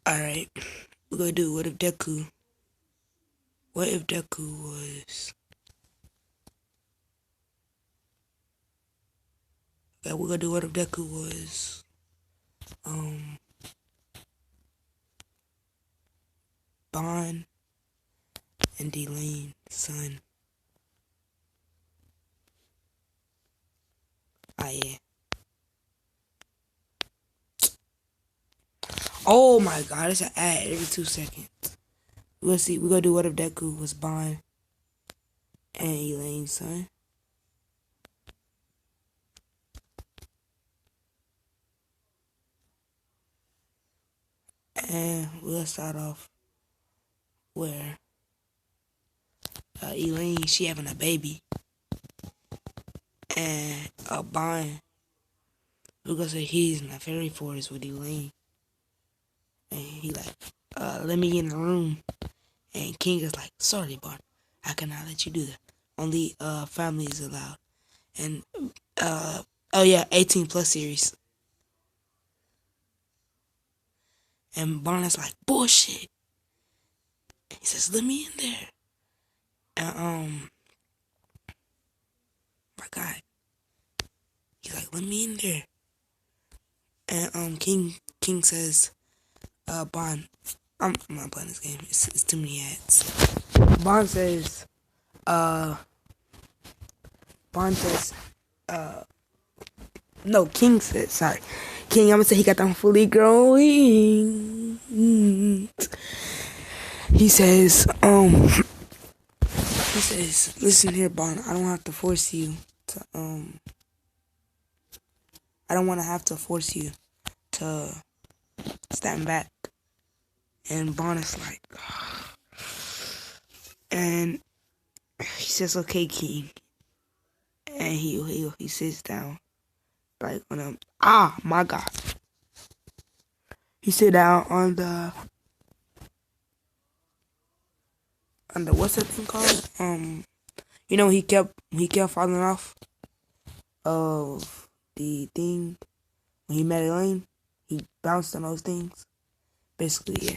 Alright, we're gonna do what if Deku was, okay, we're gonna do what if Deku was, um, Bond and Elaine's son. Ah, yeah. Oh my god, it's an ad every 2 seconds. We're gonna do what if Deku was Bond and Elaine's son. And we'll start off where Elaine, she having a baby. And Bond, we're gonna say he's in the fairy forest with Elaine. And he like, let me in the room. And King is like, sorry, Bond, I cannot let you do that. Only family is allowed. And oh yeah, 18 plus series. And Bond is like, bullshit. And he says, let me in there. And my God, he's like, let me in there. And King says, Bond, I'm not playing this game. It's too many ads. Bond says, no, King says, sorry. King, I'm gonna say he got them fully growing. He says, listen here, Bond, I don't have to force you to, I don't want to have to force you to stand back. And Bond is like, and he says, okay, King. And he sits down, like on my God. He sit down on the what's that thing called? He kept falling off of the thing when he met Elaine. He bounced on those things. Basically, yeah.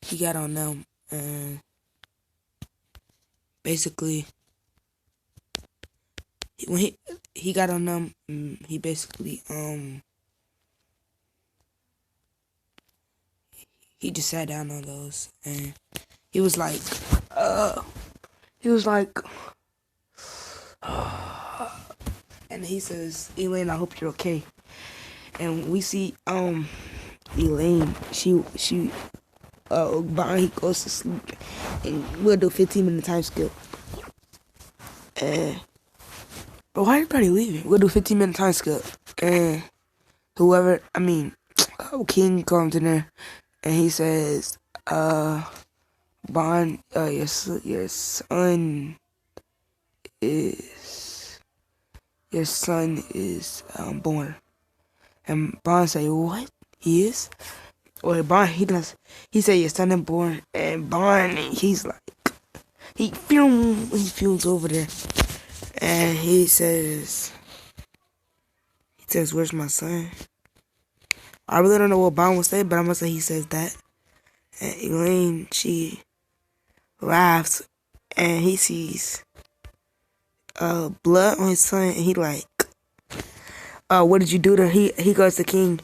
He got on them and basically when he got on them, he basically he just sat down on those and he was like and he says, Elaine, I hope you're okay. And we see Elaine, Bond, he goes to sleep and we'll do 15-minute time skip. But why everybody leaving? We'll do 15-minute time skip. And King comes in there and he says, Bond, your son is born. And Bond say, what? He is? Or Bond, he said your son is born. And Bond, he's like, he fumes over there. And he says, where's my son? I really don't know what Bond would say, but I'm gonna say he says that. And Elaine, she laughs and he sees blood on his son and he like, what did you do to her? He goes to King.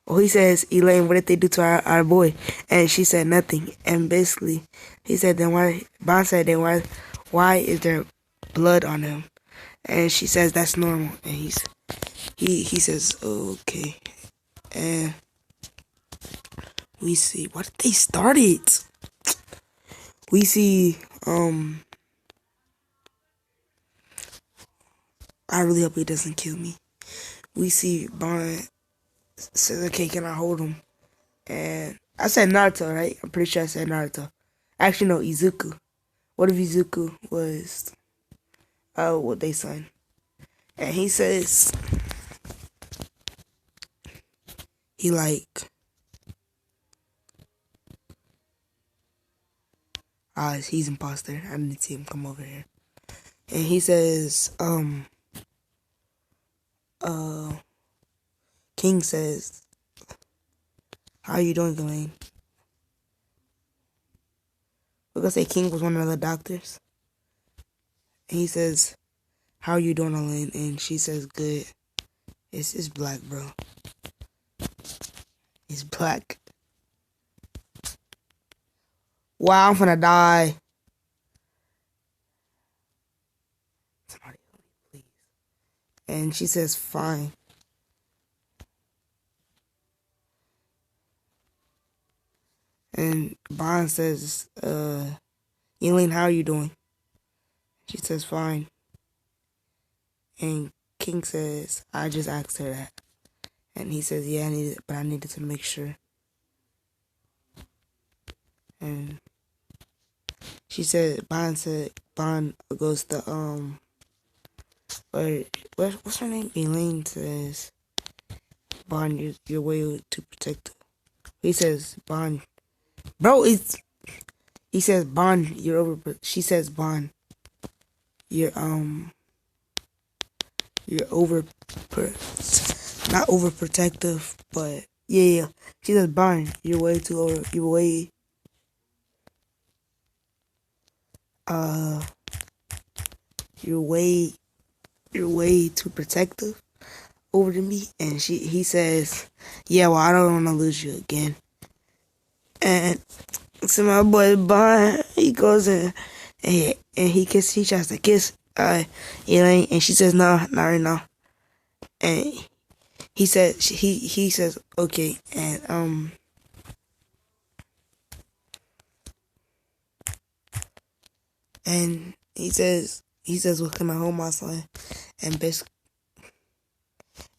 Well, he says, Elaine, what did they do to our boy? And she said nothing. And basically, he said, then why? Bond said, then why is there blood on him? And she says that's normal. And he says, oh, okay. And we see what they started. We see I really hope he doesn't kill me. We see Bond says, okay, can I hold him? And I said Naruto, right? I'm pretty sure I said Naruto. Actually, no, Izuku. What if Izuku was what they son? And he says he like he's imposter. I didn't see him come over here. And he says King says How you doing, Elaine? We're gonna say King was one of the doctors. And he says, how you doing, Elaine? And she says, good. It's black, bro. It's black. Wow, I'm gonna die. Somebody help me, please. And she says, fine. And Bond says, Elaine, how are you doing? She says, fine. And King says, I just asked her that. And he says, yeah, I needed to make sure. And she said, Bond goes to, what's her name? Elaine says, Bond, you're way too protective. He says, Bond, bro, he says, Bond, you're over, she says, Bond, you're not overprotective, but yeah. She says, Bond, you're way too over, you're way too protective over to me. And he says, yeah, well, I don't want to lose you again. And so my boy Bond, he goes in and he tries to kiss Elaine, and she says, no, not right now. And he says okay. And he says we'll come at home outside. And basically,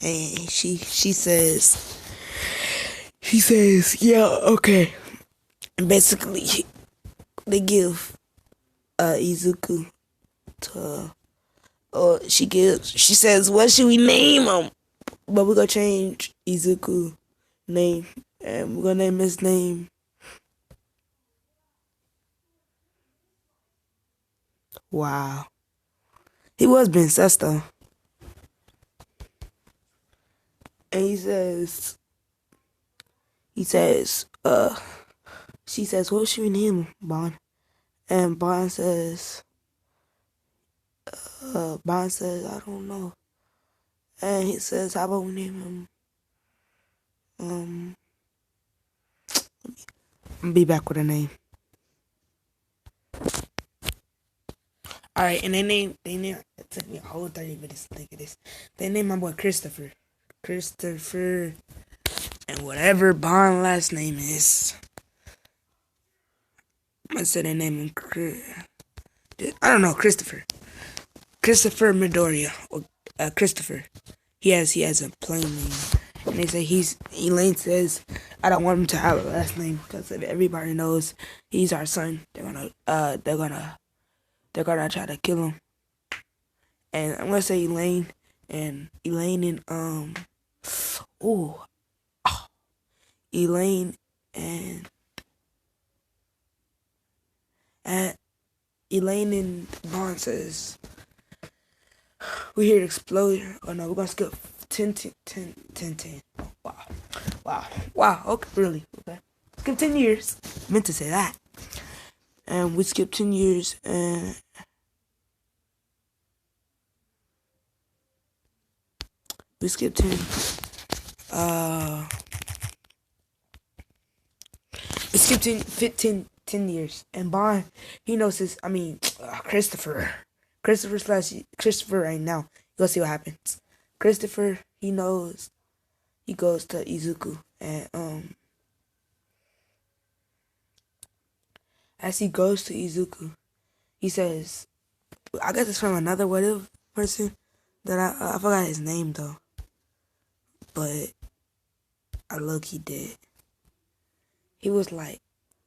and she says yeah, okay. And basically they give Izuku to she says, what should we name him? But we're gonna change Izuku name, and we're gonna name his name, wow. He was being sus though. And he says, she says, what should we name him, Bond? And Bond says, I don't know. And he says, how about we name him, I'll be back with a name. Alright, and they name, it took me a whole 30 minutes to think of this. They named my boy Christopher, and whatever Bond last name is. I said they name him I don't know, Christopher Midoriya, or Christopher. He has a plain name, and they say Elaine says, I don't want him to have a last name because if everybody knows he's our son, they're gonna try to kill him. And I'm gonna say Elaine and Elaine and Bond says, we hear an explosion. Oh no, we're gonna skip 10. Wow, okay, really, okay. Skip 10 years. I meant to say that. And we skip 10 years, and we skip 10. We skip 10 years, and Bond, he knows Christopher right now. You'll see what happens. Christopher, he knows. He goes to Izuku, and as he goes to Izuku, he says, I guess it's from another what if person that I forgot his name though, but I low-key did. He was like,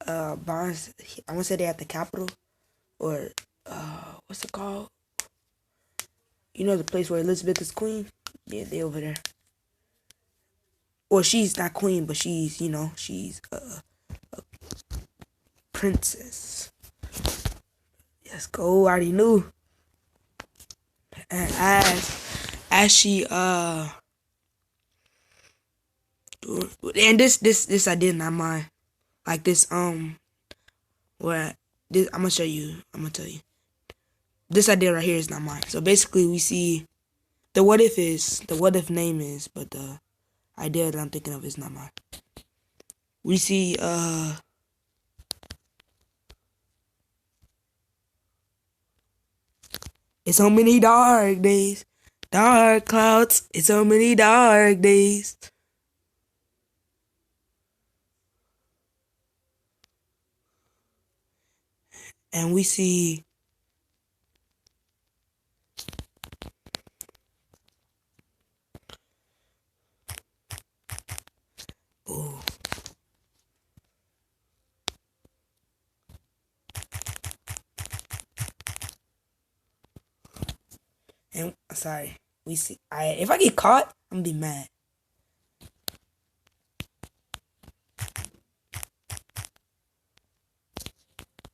Bonds, I want to say they at the Capitol, or, what's it called? You know the place where Elizabeth is queen? Yeah, they over there. Or she's not queen, but she's, she's a princess. Yes, go, I already knew. And as she, And this idea not mine. Like this where this I'm gonna show you. I'm gonna tell you. This idea right here is not mine. So basically, we see the what if name is, but the idea that I'm thinking of is not mine. We see it's so many dark days, dark clouds. It's so many dark days. And we see oh. And sorry, we see. If I get caught, I'm gonna be mad.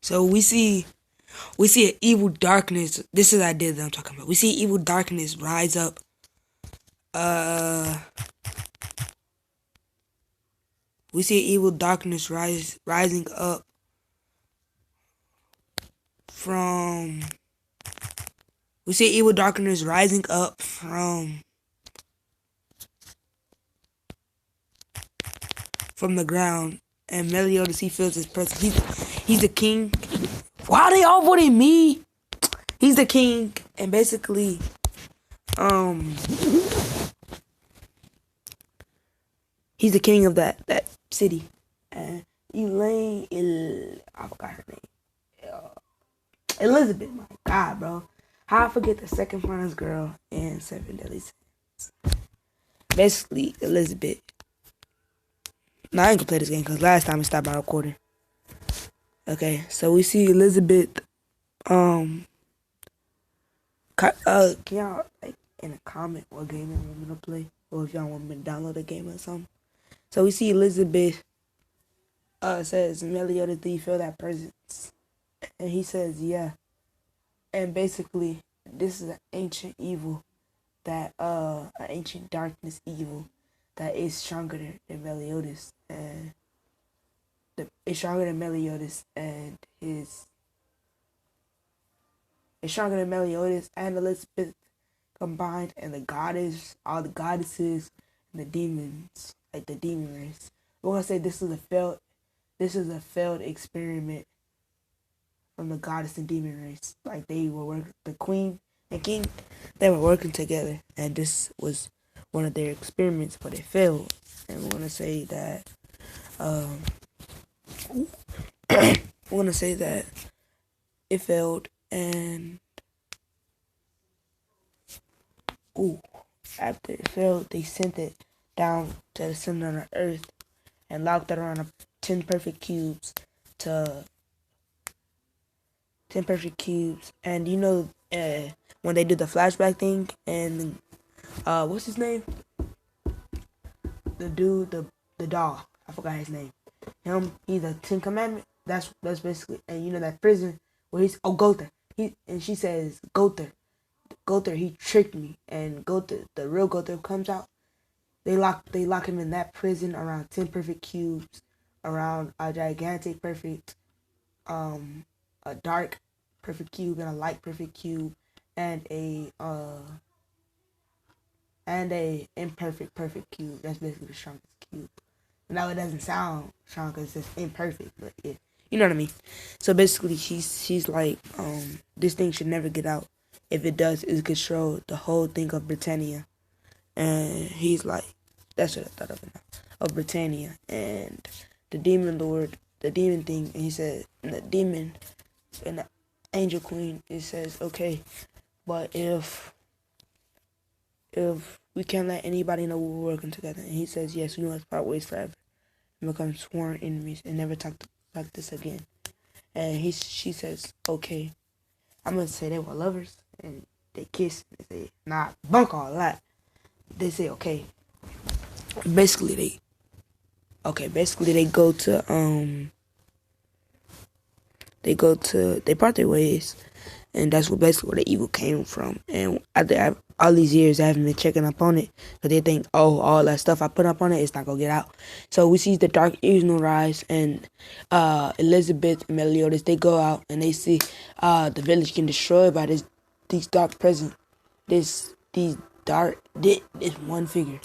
So we see an evil darkness. This is the idea that I'm talking about. We see evil darkness rise up. We see evil darkness rising up from. We see evil darkness rising up from the ground, and Meliodas, he feels his presence. He's the king. Why they all voting me? He's the king, and basically, he's the king of that city. And Elaine, I forgot her name. Elizabeth, my God, bro. How I forget the second funnest girl in Seven Deadly Sins. Basically, Elizabeth. Now I ain't gonna play this game because last time I stopped my recording. Okay, so we see Elizabeth. Can y'all like in a comment what game you want me to play, or if y'all want me to download a game or something? So we see Elizabeth. Says Meliodas, do you feel that presence? And he says, yeah. And basically, this is an ancient evil that an ancient darkness evil that is stronger than Meliodas, and it's stronger than Meliodas and it's stronger than Meliodas and Elizabeth combined, and all the goddesses and the demons, like the demon race. We're gonna say this is a failed experiment from the goddess and demon race. Like they were working, the queen and king, they were working together, and this was one of their experiments, but it failed. And we're gonna say that it failed, and after it failed, they sent it down to the center of the earth and locked it around 10 perfect cubes and you know when they did the flashback thing, and what's his name, the dude, the doll, I forgot his name, he's a 10 commandment, that's basically, and you know that prison where he's Gother, and she says Gother, he tricked me, and Gother, the real Gother comes out. They lock him in that prison around 10 perfect cubes, around a gigantic perfect, a dark perfect cube and a light perfect cube, and a imperfect perfect cube. That's basically the strongest cube. Now it doesn't sound strong because it's just imperfect, but yeah, you know what I mean. So basically, she's like, this thing should never get out. If it does, it control the whole thing of Britannia. And he's like, that's what I thought of Britannia, and the demon lord, the demon thing, and he said, and the demon and the angel queen, it says, okay, but if we can't let anybody know we're working together, and he says, yes, we must part ways forever and become sworn enemies and never talk like this again. And she says, okay, I'm gonna say they were lovers, and they kiss, and they say, nah, bunk all that. They say, okay. Basically they go to they part their ways, and that's basically where the evil came from. And all these years I haven't been checking up on it because they think, oh, all that stuff I put up on it, it's not gonna get out. So we see the Dark Angel rise, and Elizabeth and Meliodas, they go out and they see the village getting destroyed by these dark presence, this one figure,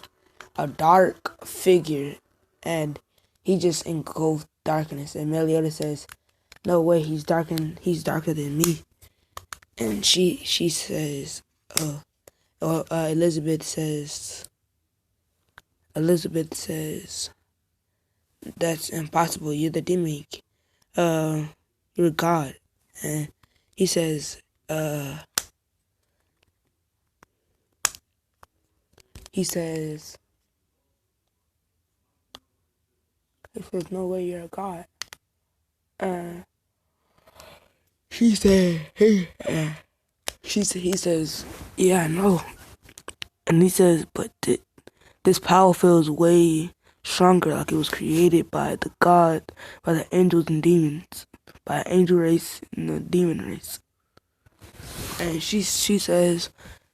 a dark figure, and he just engulfed darkness. And Meliodas says, no way, he's darker than me. And she says, Elizabeth says, that's impossible. You're the demon. You're God. And he says, no way you're a God. He says, yeah, I know. And he says, but this power feels way stronger, like it was created by by the angels and demons, by the angel race and the demon race. And she says,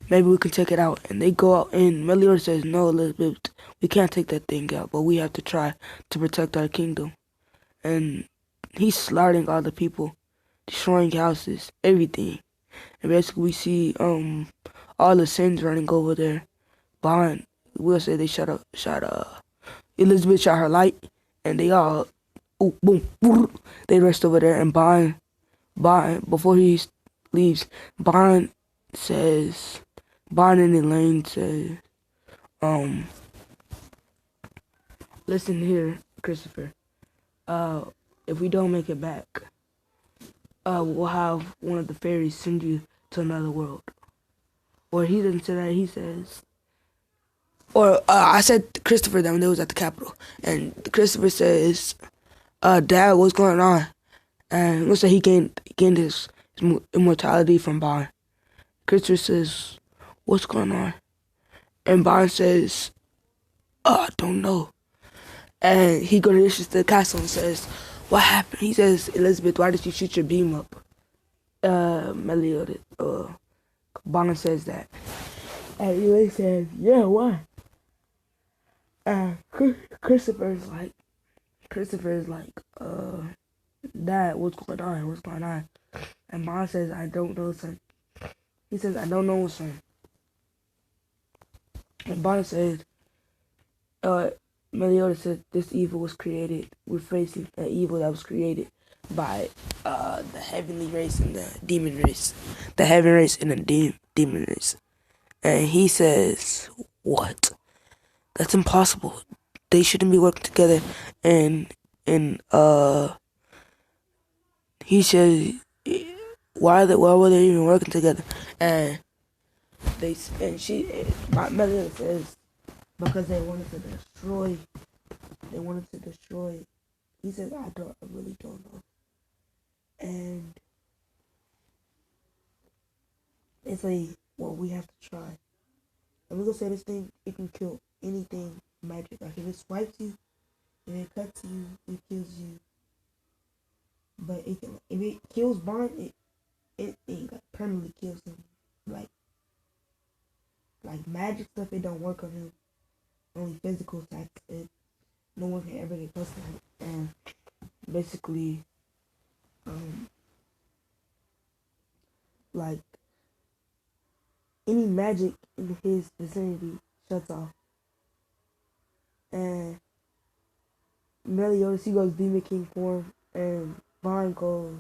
maybe we can take it out. And they go out, and Meliodas says, no, Elizabeth, we can't take that thing out, but we have to try to protect our kingdom. And he's slaughtering all the people, destroying houses, everything. And basically we see all the sins running over there. Bond, we'll say they shot Elizabeth shot her light, and they all boom, they rushed over there. And Bond before he leaves, Bond and Elaine says, listen here, Christopher, if we don't make it back, we'll have one of the fairies send you to another world. Or he doesn't say that, he says, or I said Christopher that when they was at the Capitol, and Christopher says, Dad, what's going on? And looks like he gained his immortality from Bond. Christopher says, what's going on? And Bond says, I don't know. And he goes to the castle and says, what happened? He says, Elizabeth, why did you shoot your beam up? Meliodas, Bond says that. And Elaine says, yeah, why? Christopher's like, Dad, what's going on? And Bond says, I don't know, son. He says, I don't know, son. And Bond says, Meliodas said, this evil was created. We're facing an evil that was created by the heavenly race and the demon race. The heaven race and the demon race. And he says, what? That's impossible. They shouldn't be working together. And he says, why were they even working together? And Meliodas says, because they wanted to destroy. He says, I really don't know. And they say, well, we have to try. And we're gonna say this thing, it can kill anything magic. Like if it swipes you, if it cuts you, it kills you. But if it kills Bond, it like permanently kills him. Like magic stuff, it don't work on him. Only physical attacks. No one can ever get close to him. And basically, like any magic in his vicinity shuts off. And Meliodas, he goes Demon King form, and Bond goes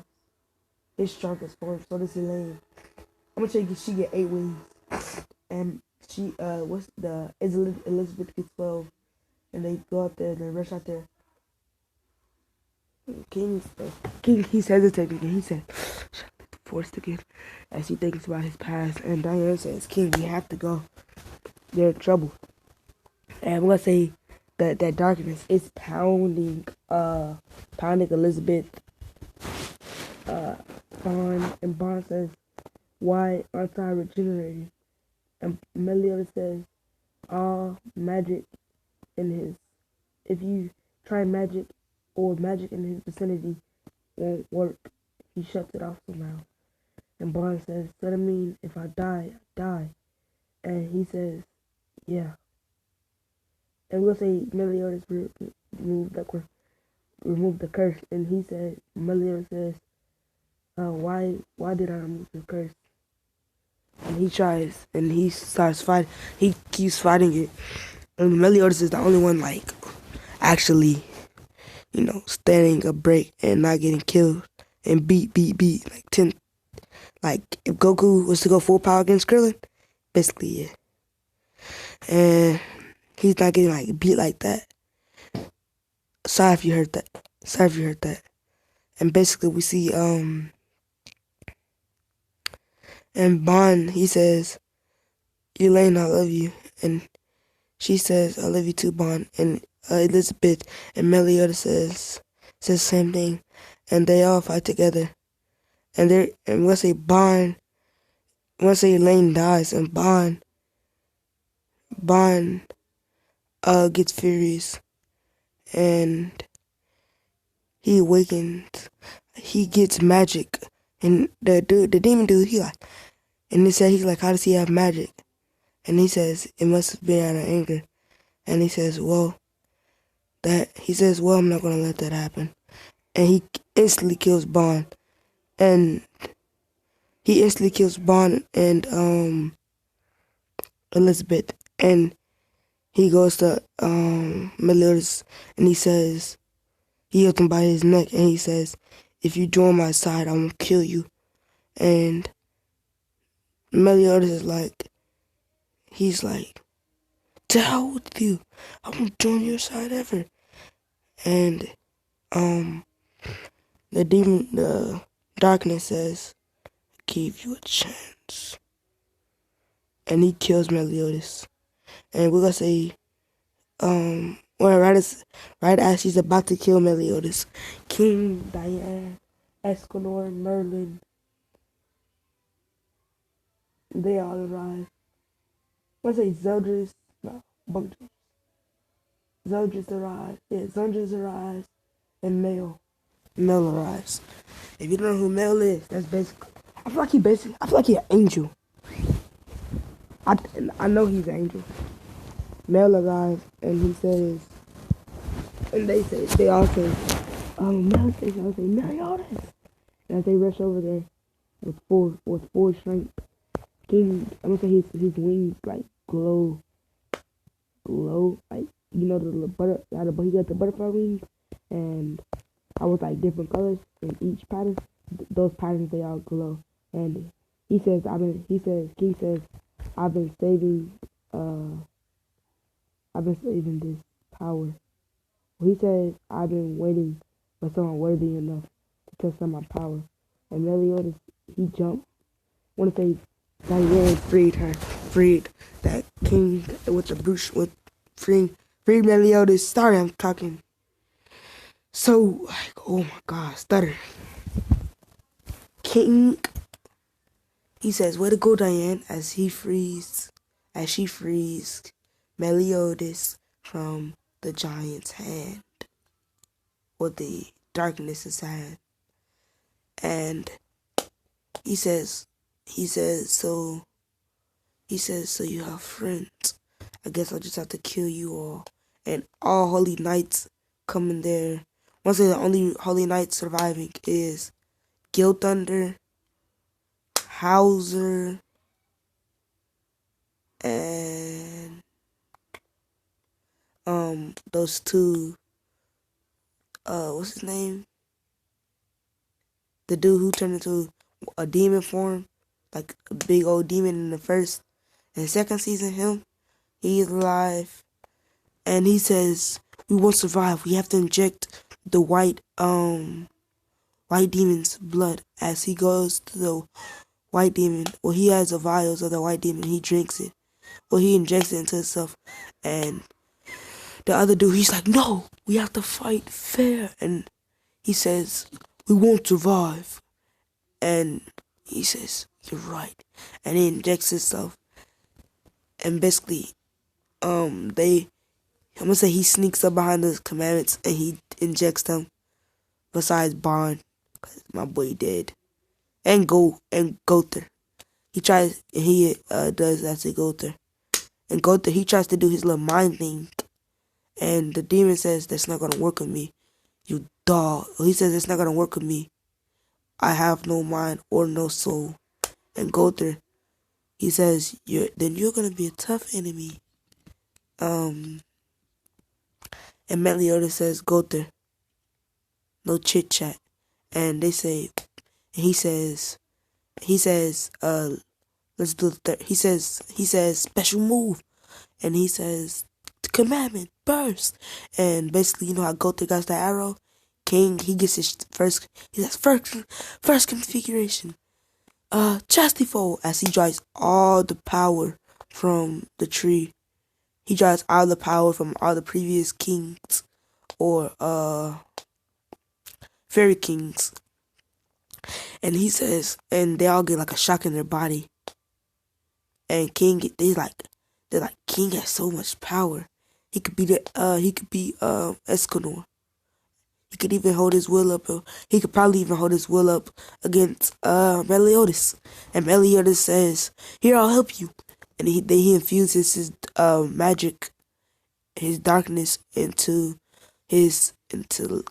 his strongest form. So does Elaine. I'm gonna tell you, she get 8 wings, and she Elizabeth gets 12, and they go out there and they rush out there. King, he's hesitating, and he said, forced again, as he thinks about his past. And Diane says, King, we have to go. They're in trouble. And I'm gonna say that darkness is pounding Elizabeth. Bond says, why aren't I regenerating? And Meliodas says, all magic if you try magic or magic in his vicinity won't work. He shuts it off somehow. And Bond says, so that means if I die, I die. And he says, yeah. And we'll say Meliodas removed the curse. And he said, Meliodas says, why did I remove the curse? And he tries, and he starts fighting. He keeps fighting it. And Meliodas is the only one, like, actually, standing a break and not getting killed. And beat, like 10. Like, if Goku was to go full power against Krillin, basically, yeah. And he's not getting, like, beat like that. Sorry if you heard that. And basically, we see, and Bond, he says, Elaine, I love you. And she says, I love you too, Bond. And Elizabeth and Meliodas says the same thing. And they all fight together. And let's say Elaine dies, and Bond gets furious, and he awakens. He gets magic, and the demon dude, and he's like, how does he have magic? And he says, it must have been out of anger. And he says, well, I'm not gonna let that happen. And he instantly kills Bond, and Elizabeth, and he goes to Meliodas, and he says, he holds him by his neck, and he says, if you join my side, I won't kill you. And Meliodas is like, he's like, to hell with you, I won't join your side ever. And the darkness says, give you a chance. And he kills Meliodas. And we're gonna say, right as he's about to kill Meliodas, King, Diane, Escanor, Merlin, they all arrive. Let's say Zeldris, no, Bunkers. Zeldris arrives. Yeah, Zeldris arrives, and Mel arrives. If you don't know who Mel is, that's basically. I feel like he's an angel. I know he's an angel. Mel arrives, and he says, and they all say, Mel says, I say, Meliodas. And as they rush over there with full strength, King, I'm gonna say his wings like glow, like he got the butterfly wings, and I was like different colors in each pattern. Those patterns they all glow, and King says, I've been saving this power. Well, he says, I've been waiting for someone worthy enough to test on my power. And Meliodas, he jumped. I want to say Diane freed that king with the brooch, freed Meliodas. Sorry, I'm talking so, like, oh my God, stutter. King, he says, way to go, Diane, as she frees Meliodas from the giant's hand, or the darkness's hand. And he says, so you have friends. I guess I'll just have to kill you all. And all holy knights come in there. Once the only holy knight surviving is Gil Thunder, Hauser, and those two, what's his name? The dude who turned into a demon form, like a big old demon in the first and second season, he's alive. And he says, we won't survive. We have to inject the white demon's blood. As he goes to the white demon, well, he has the vials of the white demon. He drinks it. Well, he injects it into himself. And the other dude, he's like, no, we have to fight fair. And he says, we won't survive. And he says, you're right. And he injects himself. And basically, I'm gonna say he sneaks up behind the commandments and he injects them. Besides Bond, cause my boy dead. And Gother. does that to Gother. And Gother, he tries to do his little mind thing. And the demon says, that's not gonna work with me. You dog. He says, it's not gonna work with me. I have no mind or no soul. And Gother, he says, then you're gonna be a tough enemy. And Meliodas says, Gother, no chit chat. And he says, let's do the third. He says, special move. And he says, commandment, burst. And basically, you know how Gother got that arrow? King, he gets his first configuration. Chastity fold, as he drives all the power from the tree. He drives all the power from all the previous kings or fairy kings. And he says, and they all get like a shock in their body. And King, they're like, King has so much power. He could be Escanor. He could even hold his will up. He could probably even hold his will up against Meliodas. And Meliodas says, "Here, I'll help you." And he infuses his magic, his darkness into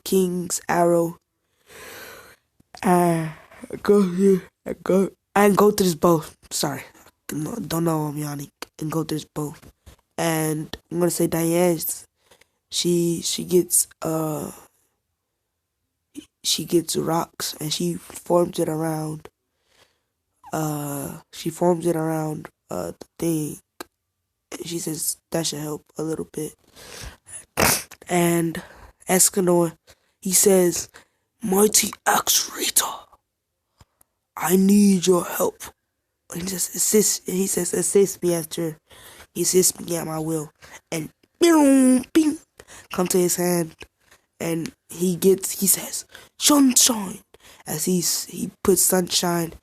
King's arrow. And go through his bow. Sorry, don't know I'm yawning. And go through his bow. And I'm gonna say Diane. She gets rocks and she forms it around the thing. And she says that should help a little bit. And Escanor, he says, "Mighty Axe Rita, I need your help." And he says, assist me after he assists me at my will. And boom, bing, come to his hand. And he says, sunshine, as he puts sunshine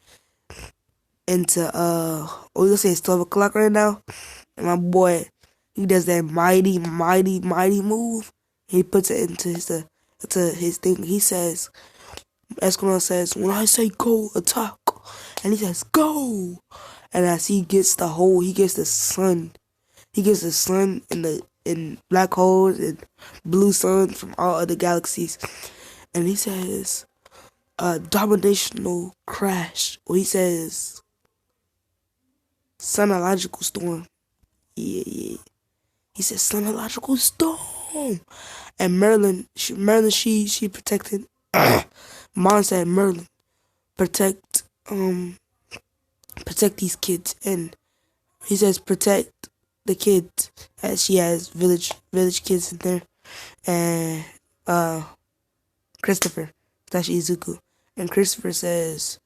into, we're gonna say it's 12 o'clock right now. And my boy, he does that mighty move. He puts it into his thing. He says, Escanor says, when I say go, attack. And he says, go. And as he gets the sun. He gets the sun in black holes and blue suns from all other galaxies. And he says, dominational crash. Or he says, sunological storm. Yeah. He says, sunological storm. And Merlin, she protected. Mom said, Merlin, protect these kids. And he says, protect the kids, as she has village kids in there. And Christopher, Tashi Izuku. And Christopher says,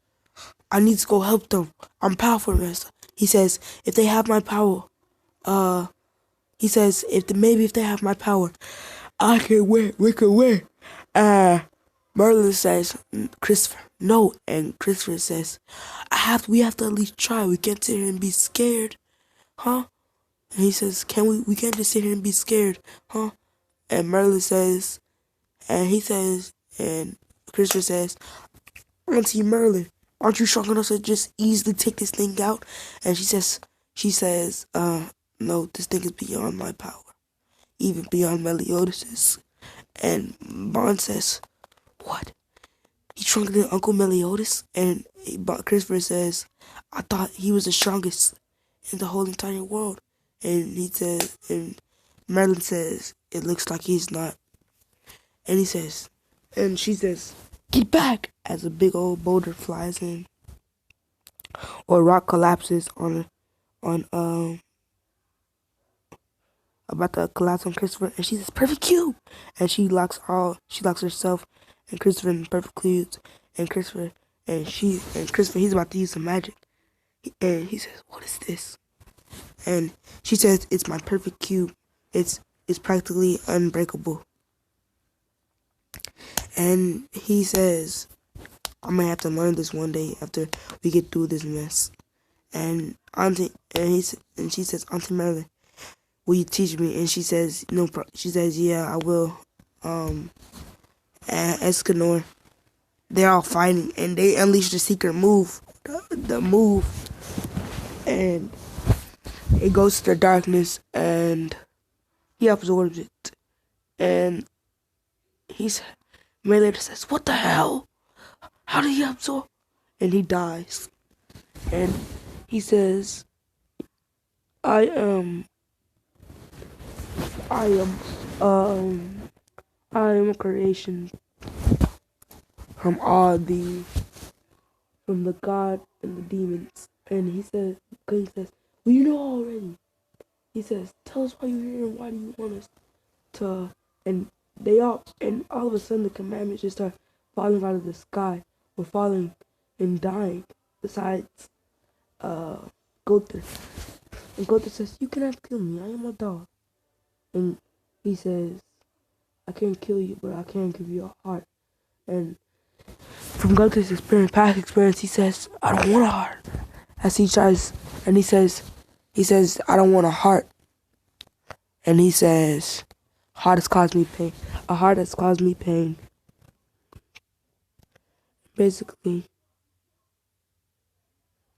I need to go help them. I'm powerful, Rest. He says, if they have my power, he says, if they have my power, I can win. We can win. Merlin says, Christopher, no. And Christopher says, we have to at least try. We can't sit here and be scared. Huh? And he says, we can't just sit here and be scared. Huh? And Merlin says, and Christopher says, Auntie Merlin, aren't you strong enough to just easily take this thing out? And she says, no, this thing is beyond my power. Even beyond Meliodas's. And Bond says, what? He's stronger than Uncle Meliodas? And Christopher says, I thought he was the strongest in the whole entire world. And he says, and Merlin says, it looks like he's not. And she says, get back, as a big old boulder flies in. Or a rock collapses about to collapse on Christopher, and she says, perfect cube. And she locks herself and Christopher in perfect cubes. And Christopher, he's about to use some magic. And he says, what is this? And she says, it's my perfect cube. It's practically unbreakable. And he says, I'm gonna have to learn this one day after we get through this mess. And she says, Auntie Merlin, will you teach me? And she says, no. She says, yeah, I will. And Escanor, they're all fighting, and they unleash the secret move. The move and it goes to the darkness, and he absorbs it. And man later says, "What the hell? How did he absorb?" And he dies. And he says, I am um I am a creation from the God and the demons. And King says, "Well, you know already." He says, "Tell us why you're here and why do you want us to?" And all of a sudden the commandments just start falling out of the sky, or falling and dying. Besides, Gother. And Gother says, "You cannot kill me. I am a dog." And he says, "I can't kill you, but I can give you a heart." And from Gother's past experience, he says, "I don't want a heart." As he tries, and he says, "I don't want a heart." And he says, "Heart has caused me pain. A heart has caused me pain." Basically,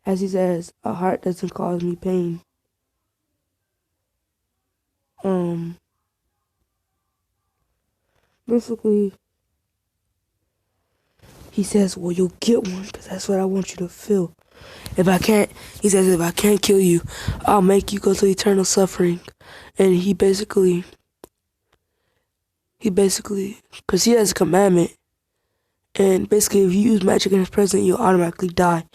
as he says, "A heart doesn't cause me pain." Basically, he says, "Well, you'll get one, because that's what I want you to feel. If I can't," he says, "if I can't kill you, I'll make you go to eternal suffering." And he basically, because he has a commandment, and basically if you use magic in his presence, you'll automatically die,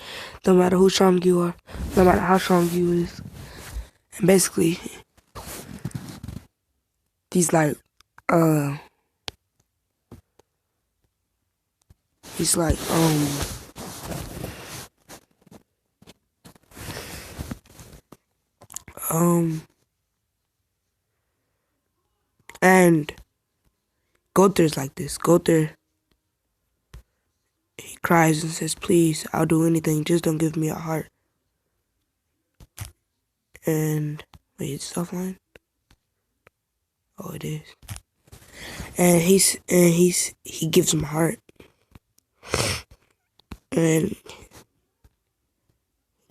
no matter how strong you are, no matter how strong you is. And basically, he's like, and Gother's like this. Gother, he cries and says, "Please, I'll do anything, just don't give me a heart." And wait, it's offline? Oh, it is. And he gives him a heart. And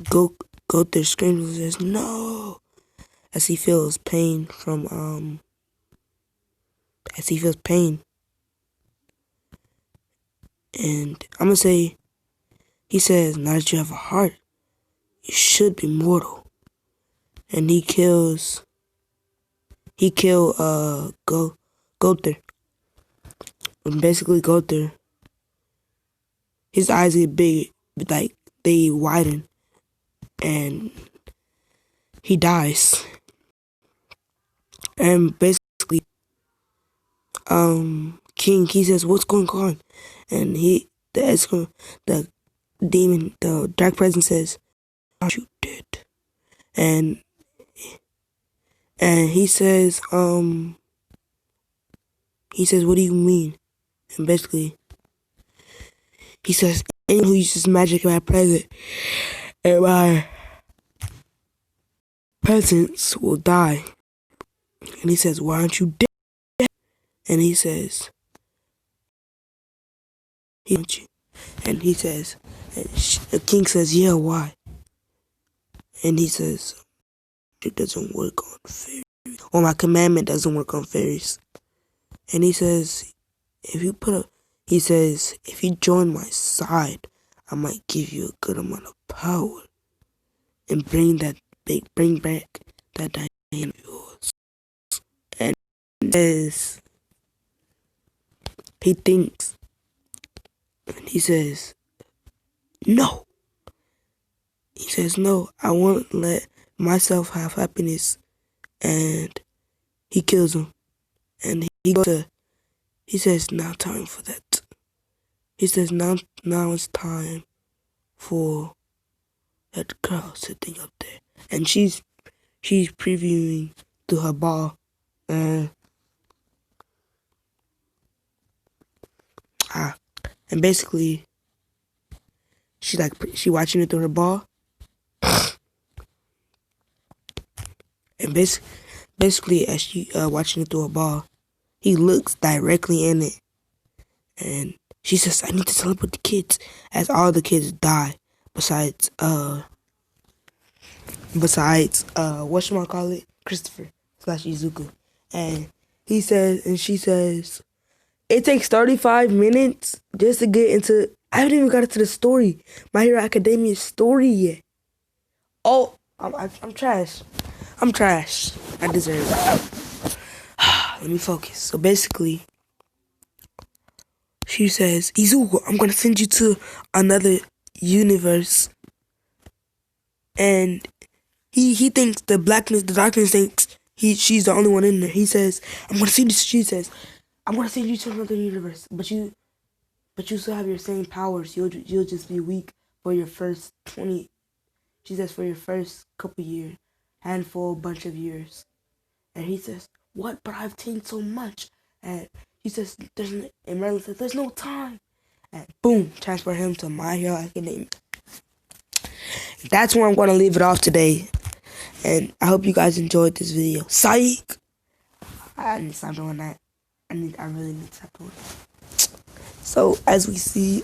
Gother screams and says, "No," as he feels pain And I'm gonna say, he says, "Now that you have a heart, you should be mortal." And he kills Gother. And basically Gother, his eyes get big, like they widen, and he dies. And basically, King, he says, "What's going on?" And the demon, the dark presence says, "Aren't you dead?" And he says, "What do you mean?" And basically, he says, "Anyone who uses magic in my presence, will die." And he says, "Why aren't you dead?" And he says, "He wants you." And he says, the king says, "Yeah, why?" And he says, "It doesn't work on fairies. Or my commandment doesn't work on fairies." And he says, if you join my side, I might give you a good amount of power and bring back that diamond of yours." And he thinks, and he says, "No." He says, "No, I won't let myself have happiness." And he kills him. And he says, "Now time for that." He says, now it's time for that girl sitting up there. And she's previewing through her ball. And basically, she watching it through her ball. And basically, as she watching it through her ball, he looks directly in it. And she says, "I need to celebrate the kids," as all the kids die, besides besides whatchamacallit, Christopher slash Izuku. And she says, it takes 35 minutes just to get into. I haven't even got into the story. My Hero Academia story yet. Oh, I'm trash. I'm trash. I deserve it. Let me focus. So basically, she says, Izuku, I'm gonna send you to another universe. And he thinks the darkness thinks she's the only one in there. He says, she says, I'm gonna send you to another universe, but you still have your same powers. You'll just be weak for your first 20. She says for your first couple years, bunch of years. And he says, what? But I've changed so much. And he says, and Merlin says, there's no time. And boom, transfer him to My Hero Academia. That's where I'm gonna leave it off today. And I hope you guys enjoyed this video. Psych! I need to stop doing that. I really need to stop doing that. So as we see,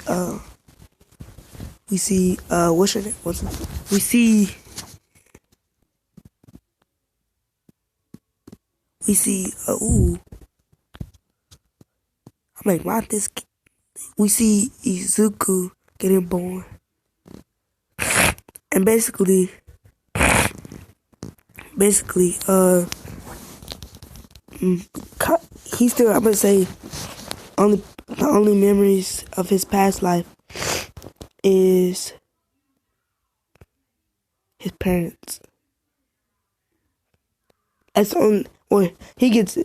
what's your name? We see, ooh. I'm like, why this? We see Izuku getting born. And basically, he still, I'm gonna say, the only memories of his past life is his parents. That's on, or he gets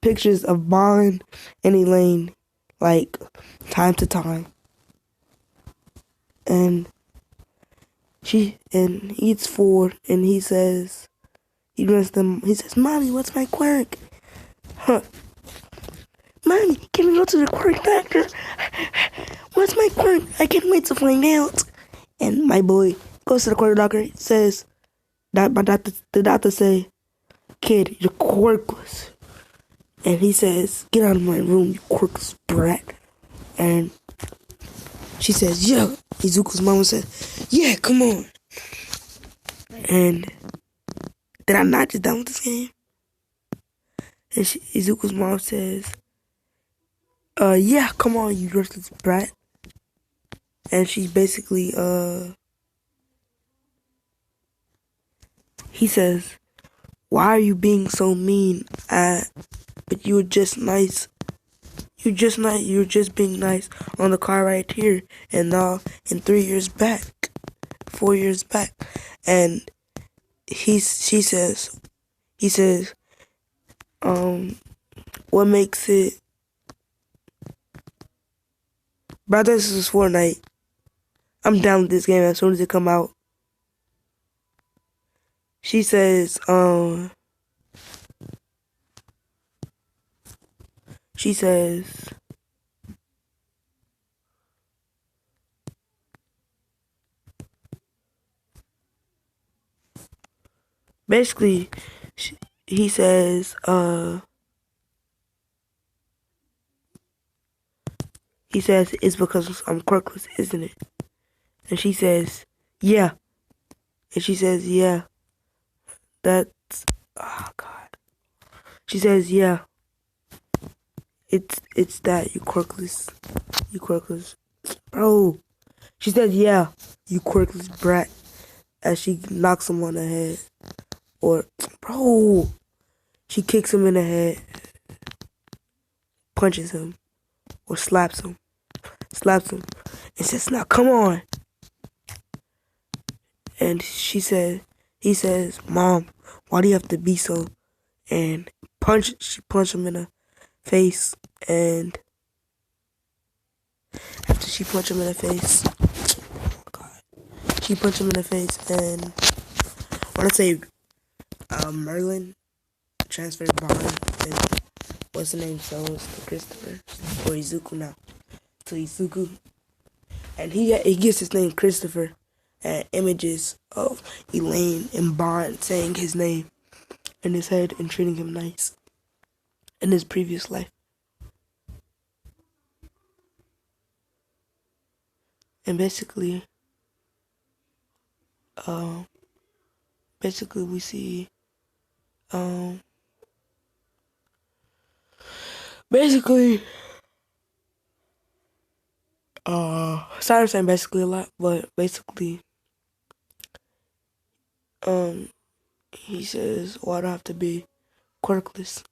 pictures of Bond and Elaine, like, time to time. And he eats food, and he says, he says, Mommy, what's my quirk? Huh. Mommy, can we go to the quirk doctor? What's my quirk? I can't wait to find out. And my boy goes to the quirk doctor, says, the doctor say, kid, you're quirkless. And he says, get out of my room, you quirkless brat. And she says, yeah. Izuku's mama says, yeah, come on. And did I not just done with this game? And Izuku's mom says, yeah, come on, you worthless brat. And she basically, he says, why are you being so mean? But you were just nice. You're just being nice on the car right here. And in 3 years back, 4 years back. And he says, what makes it, bro, this is Fortnite. I'm down with this game as soon as it come out. She says, basically, he says, it's because I'm quirkless, isn't it? And she says, yeah. And she says, yeah. That's, oh God. She says, yeah. It's that, you quirkless. Bro. She says, yeah, you quirkless brat. As she knocks him on the head. Or, bro. She kicks him in the head. Punches him. Or slaps him. And says, now come on. And he says, Mom, why do you have to be so? And she punched him in the face. And after she punched him in the face, and I want to say, Merlin transferred Bond and what's the name? So it's to Christopher or Izuku now. To Izuku. And he gets his name Christopher and images of Elaine and Bond saying his name in his head and treating him nice in his previous life. And basically, basically we see um basically sorry I'm saying basically a lot, but basically he says, "Well, I don't have to be quirkless,"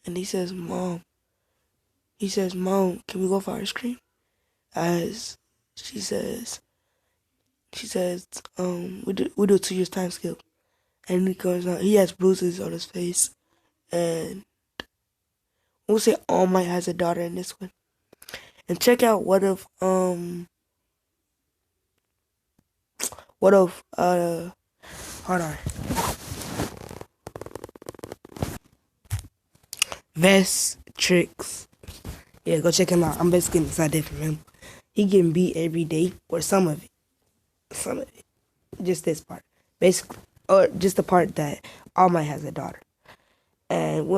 and he says, "Mom, can we go for ice cream?" As she says, we do a 2 years time skip, and he goes on. He has bruises on his face, and we'll say All Might has a daughter in this one. And check out what if hold on, Vest Tricks. Yeah, go check him out. I'm basically excited for him. He getting beat every day, or some of it, just this part, basically, or just the part that All Might has a daughter. And um, we're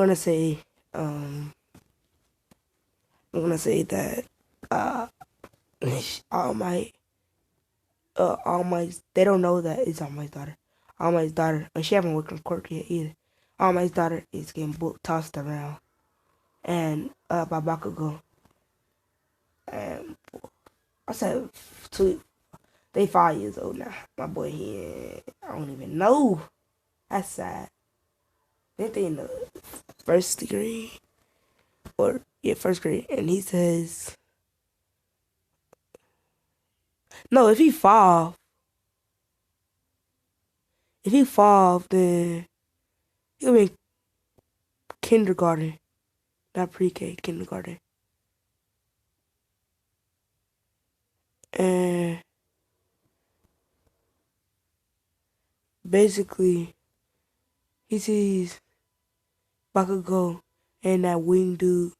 gonna say that All Might, All Might's, they don't know that it's All Might's daughter. All Might's daughter, and she haven't worked on court yet either. All Might's daughter is getting tossed around, and by Bakugo. And I said, two, they 5 years old now. My boy, I don't even know. That's sad. They in the first grade, or yeah, first grade, and he says, no, if he fall, then he'll be in kindergarten, not pre-K, kindergarten. And basically, he sees Bakugo and that wing dude,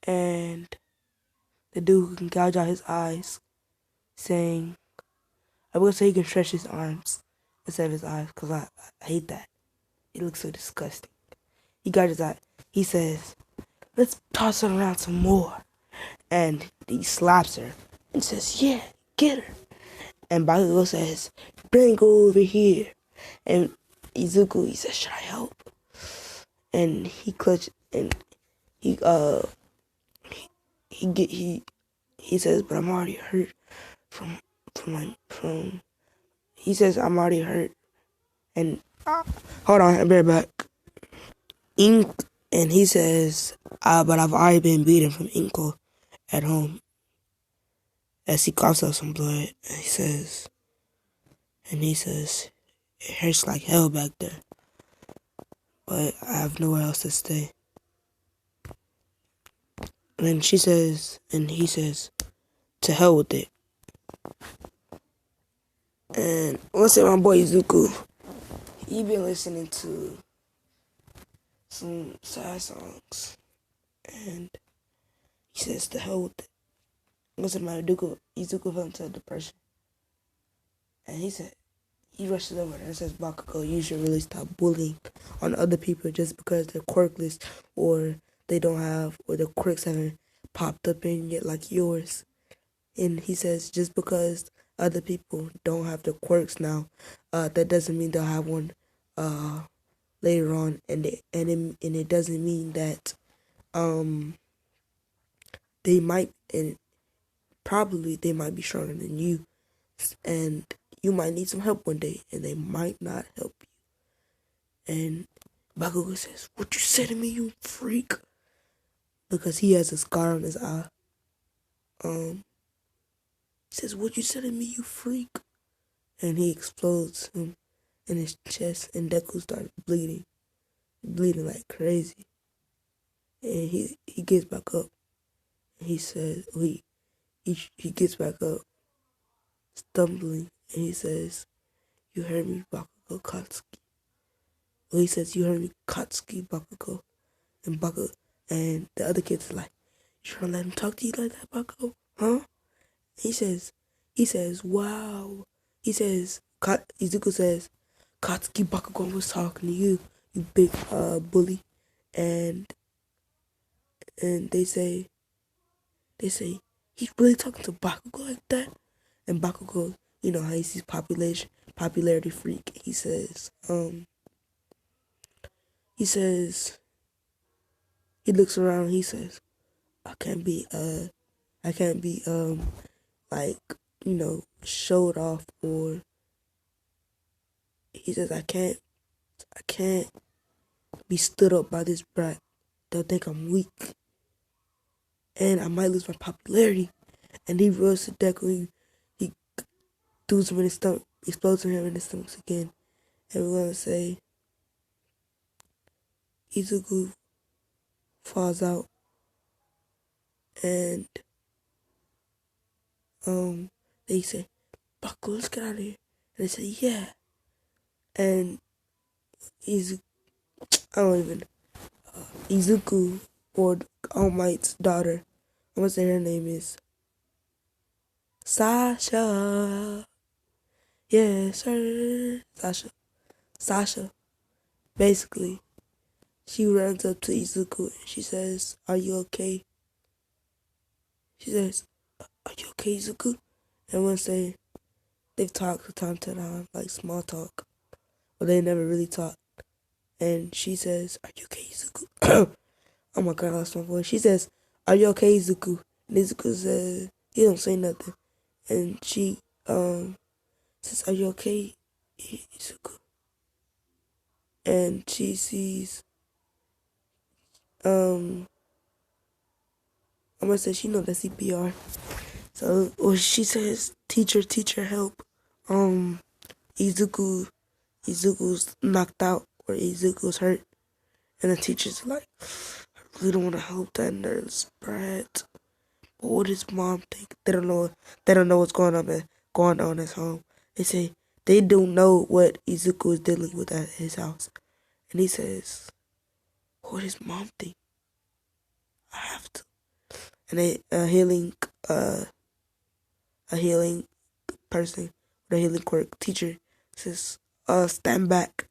and the dude who can gouge out his eyes, saying, I will say he can stretch his arms instead of his eyes, because I hate that. It looks so disgusting. He got his eye. He says, let's toss her around some more. And he slaps her and says, yeah, get her. And Bakugo says, bring her over here. And Izuku, he says, should I help? And he clutches, and he he says, but I'm already hurt from he says I'm already hurt. And hold on, I'll be right back. Ink, and he says, but I've already been beaten from Inkle at home. As he coughs out some blood, and he says, it hurts like hell back there, but I have nowhere else to stay. And he says, to hell with it. And let's say my boy Zuku, he been listening to some sad songs, and he says to hell with it. Let's say my Izuku fell into depression, and he rushes over and says, Bakugo, you should really stop bullying on other people just because they're quirkless, or they don't have, or the quirks haven't popped up in yet like yours. And he says, just because other people don't have the quirks now, that doesn't mean they'll have one later on, and it doesn't mean that they might, and probably they might be stronger than you, and you might need some help one day, and they might not help you. And Bakugo says, what you say to me, you freak? Because he has a scar on his eye. He says, what you say to me, you freak? And he explodes him in his chest, and Deku starts bleeding like crazy. And he gets back up, and he says, he gets back up, stumbling, and he says, you heard me, Bakugo Katsuki. Well, he says, you heard me, Katsuki Bakugo. And the other kids are like, you trying to let him talk to you like that, Bakugo? Huh? He says, wow. Izuku says, Katsuki Bakugo was talking to you, you big bully. And they say, he's really talking to Bakugo like that? And Bakugo you know how he sees popularity freak. He says, he looks around, he says, I can't be, like, you know, showed off, or he says, I can't be stood up by this brat. They'll think I'm weak, and I might lose my popularity. And he runs to Deku, he throws him in his stomach, explodes him in his stomach again. And we're gonna say, Izuku falls out, and they say, Buckle, let's get out of here. And they say, yeah. And Izuku, I don't even, Izuku, or All Might's daughter, I'm gonna say her name is Sasha. Yes, sir. Sasha. Basically, she runs up to Izuku and she says, are you okay? She says, are you okay, Izuku? And we'll say, they've talked from time to time, like small talk, but they never really talk. And she says, are you okay, Izuku? Oh my god, I lost my voice. She says, are you okay, Izuku? And Izuku says, he don't say nothing. And she says, are you okay, Izuku? And she sees, I'm gonna say she knows that CPR. So, or she says, teacher, help. Izuku's knocked out, or Izuku's hurt. And the teacher's like, I really don't want to help that nurse, brat. But what does mom think? They don't know what's going on at home. They say they don't know what Izuku is dealing with at his house. And he says, what does mom think? I have to. And a healing person with a healing quirk teacher says, stand back.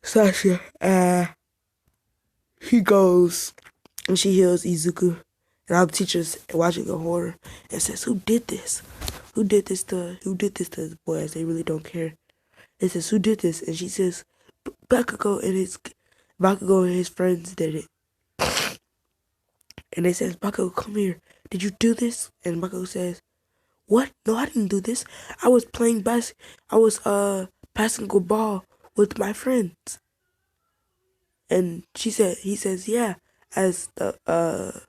Sasha, he goes and she heals Izuku. And all the teachers watching a horror and says, who did this? Who did this to this boy? As they really don't care. They says, who did this? And she says, Bakugo and his friends did it. And they says, Bakugo, come here. Did you do this? And Bakugo says, what? No, I didn't do this. I was playing I was passing a ball with my friends. And he says, yeah, as the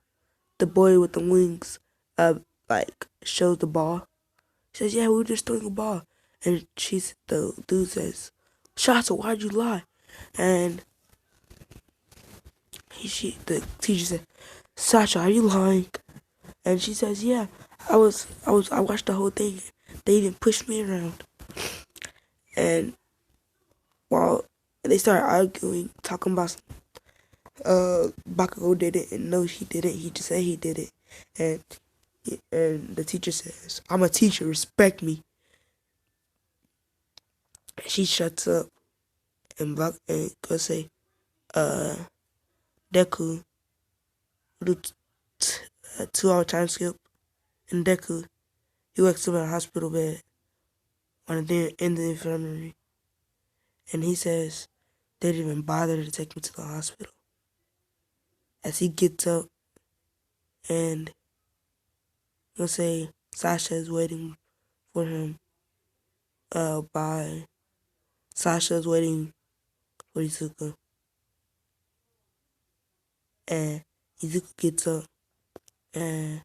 boy with the wings like shows the ball. She says, yeah, we were just throwing a ball. And the dude says, Shasa, why'd you lie? And the teacher said, Sasha, are you lying? And she says, yeah, I watched the whole thing. They even pushed me around. And while they started arguing, talking about Bakugo did it, and no, he didn't. He just said he did it. And the teacher says, I'm a teacher, respect me. And she shuts up and go say, Deku, do a 2-hour time skip. And Deku, he wakes up in a hospital bed in the infirmary. And he says, they didn't even bother to take him to the hospital. As he gets up and he'll say Sasha is waiting for him Sasha is waiting for Izuku. And Izuku gets up and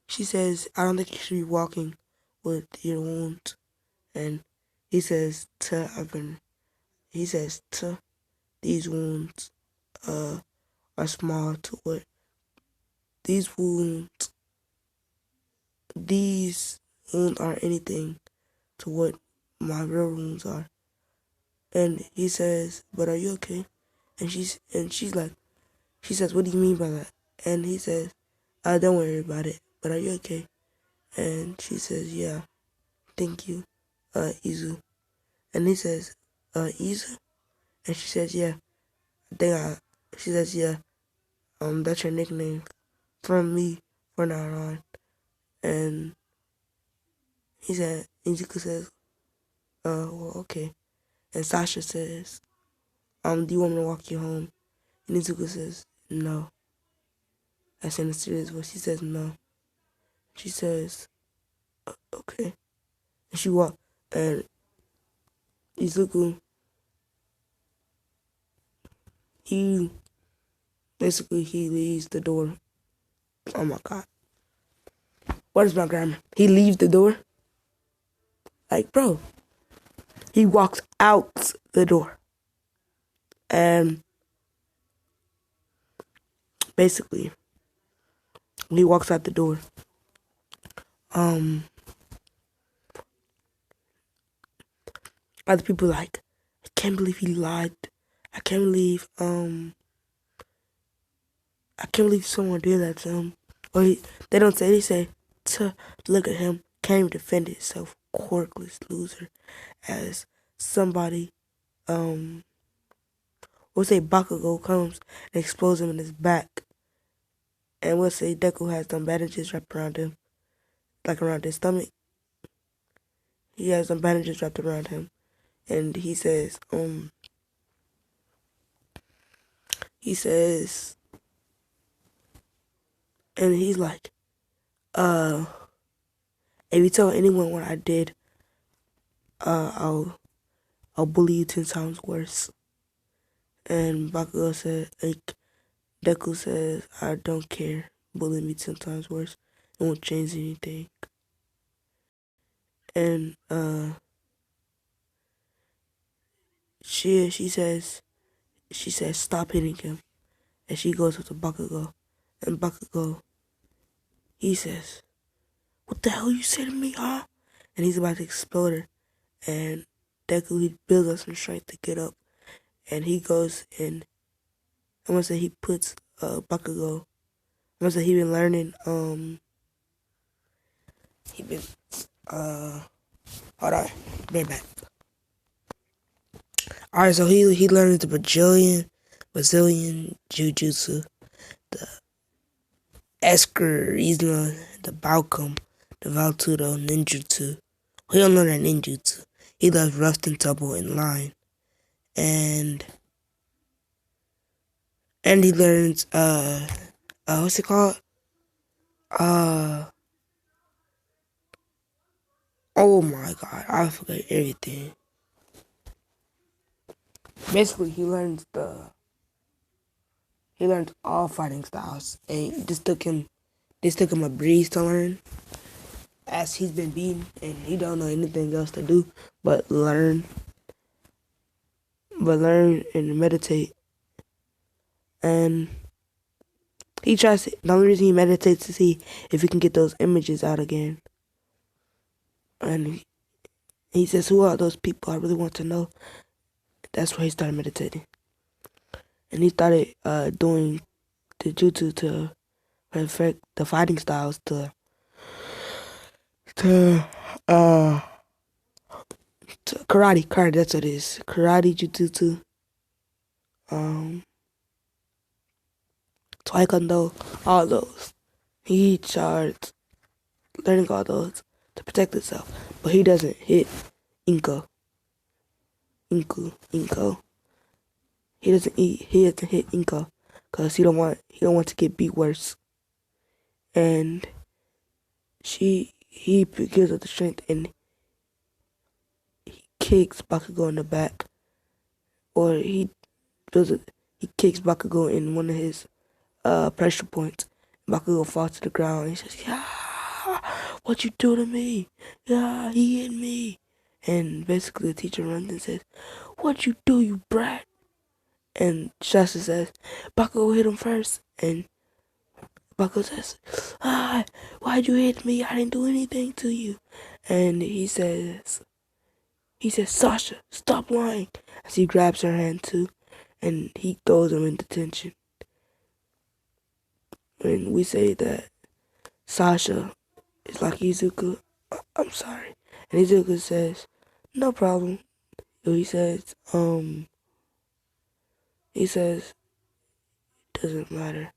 she says, I don't think you should be walking with your wounds. And he says these wounds are small to what these wounds aren't anything to what my real wounds are. And he says, but are you okay? And she says, what do you mean by that? And he says, don't worry about it, but are you okay? And she says, yeah, thank you, Izu. And he says, Izu? And she says, yeah, she says, yeah, that's your nickname from me from now on. And Izuku says, well, okay. And Sasha says, do you want me to walk you home? And Izuku says, no. That's in a serious voice. She says, no. She says, okay. And she walks, and Izuku, he leaves the door. Oh my god. What is my grammar? He leaves the door. Like, bro. He walks out the door. And basically, when he walks out the door, other people like, I can't believe he lied. I can't believe someone did that to him. Or they don't say, they say, to look at him, can't even defend himself, quirkless loser. As somebody, we'll say Bakugo comes and explodes him in his back. And we'll say Deku has some bandages wrapped around him, like around his stomach. He has some bandages wrapped around him. And he says, and he's like, if you tell anyone what I did, I'll bully you 10 times worse. And Bakugo said, like, Deku says, I don't care. Bully me 10 times worse. It won't change anything. And she says, stop hitting him. And she goes up to Bakugo. And Bakugo, he says, what the hell you say to me, huh? And he's about to explode her. And Deku, he builds up some strength to get up. And he goes and, I'm gonna say he puts Bakugo. I'm gonna say he been learning, hold on, be back. Alright, so he learned the Brazilian Jujutsu, the Eskrima, the Balcom, the Valtudo, Ninjutsu. He don't learn that ninjutsu. He does rough and tumble in line. And he learns what's it called? Oh my god, I forgot everything. Basically he learns all fighting styles. And this took him a breeze to learn. As he's been beaten and he don't know anything else to do but learn and meditate. And he tries to, the only reason he meditates to see if he can get those images out again. And he says, who are those people? I really want to know. That's where he started meditating. And he started doing the jutsu to perfect the fighting styles to karate, that's what it is. Karate, jutsu, taekwondo, all those. He started learning all those to protect himself. But he doesn't hit Inko. He doesn't hit Inko because he don't want to get beat worse. And he gives up the strength and he kicks Bakugo in the back, or he kicks Bakugo in one of his pressure points. Bakugo falls to the ground and he says, "Yeah, what you do to me? Yeah, he hit me." And basically the teacher runs and says, "What you do, you brat?" And Shasta says, "Bakugo hit him first." And Bakugo says, "Why'd you hit me? I didn't do anything to you." And he says, "Sasha, stop lying." As he grabs her hand too, and he throws him in detention. And we say that Sasha is like, Izuku, I'm sorry. And Izuku says, no problem. He says, it doesn't matter.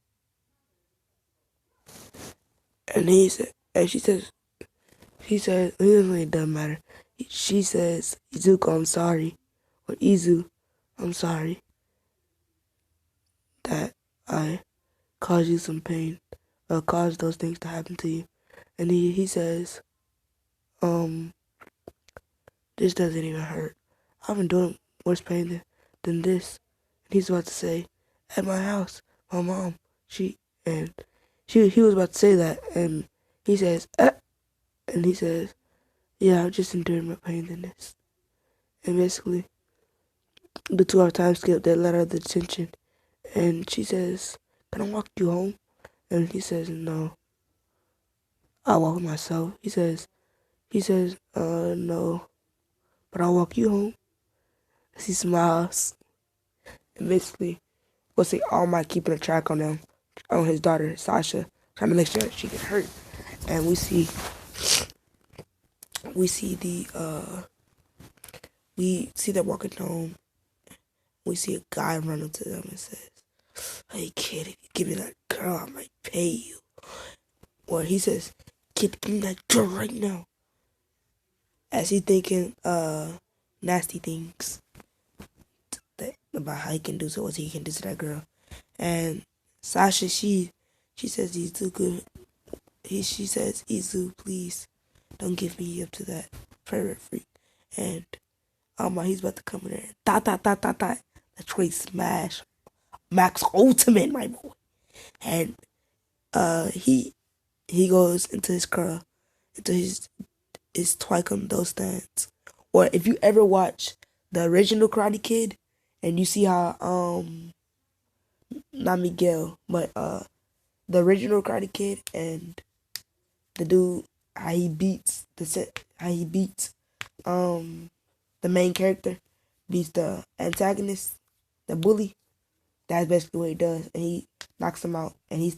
And she says, She says, it doesn't matter. She says, Izuku, I'm sorry. Or Izu, I'm sorry that I caused you some pain. Caused those things to happen to you. And he says, um, this doesn't even hurt. I've been doing worse pain than this. And he's about to say, at my house, my mom, and he was about to say that, and he says, and he says, yeah, I've just endured more pain than this. And basically, the 2 hour time skip that let out the detention. And she says, can I walk you home? And he says, no, I'll walk myself. He says, no, but I'll walk you home. He smiles. And basically, we'll see All Might keeping a track on them, on his daughter, Sasha, trying to make sure that she get hurt. And we see them walking home. We see a guy run up to them and says, hey kid, if you give me that girl, I might pay you. Or he says, kid, give me that girl right now. As he thinking nasty things about how he can do so what he can do to that girl. And Sasha, she says he's too good. She says, Izu, please don't give me up to that pervert freak. And he's about to come in there. That's where he smash Max Ultimate, my boy. And he goes into his curl, into his taekwondo stance. Or if you ever watch the original Karate Kid, and you see how not Miguel, but the original Karate Kid and the dude how he beats the main character, beats the antagonist, the bully. That's basically what he does, and he knocks him out, and he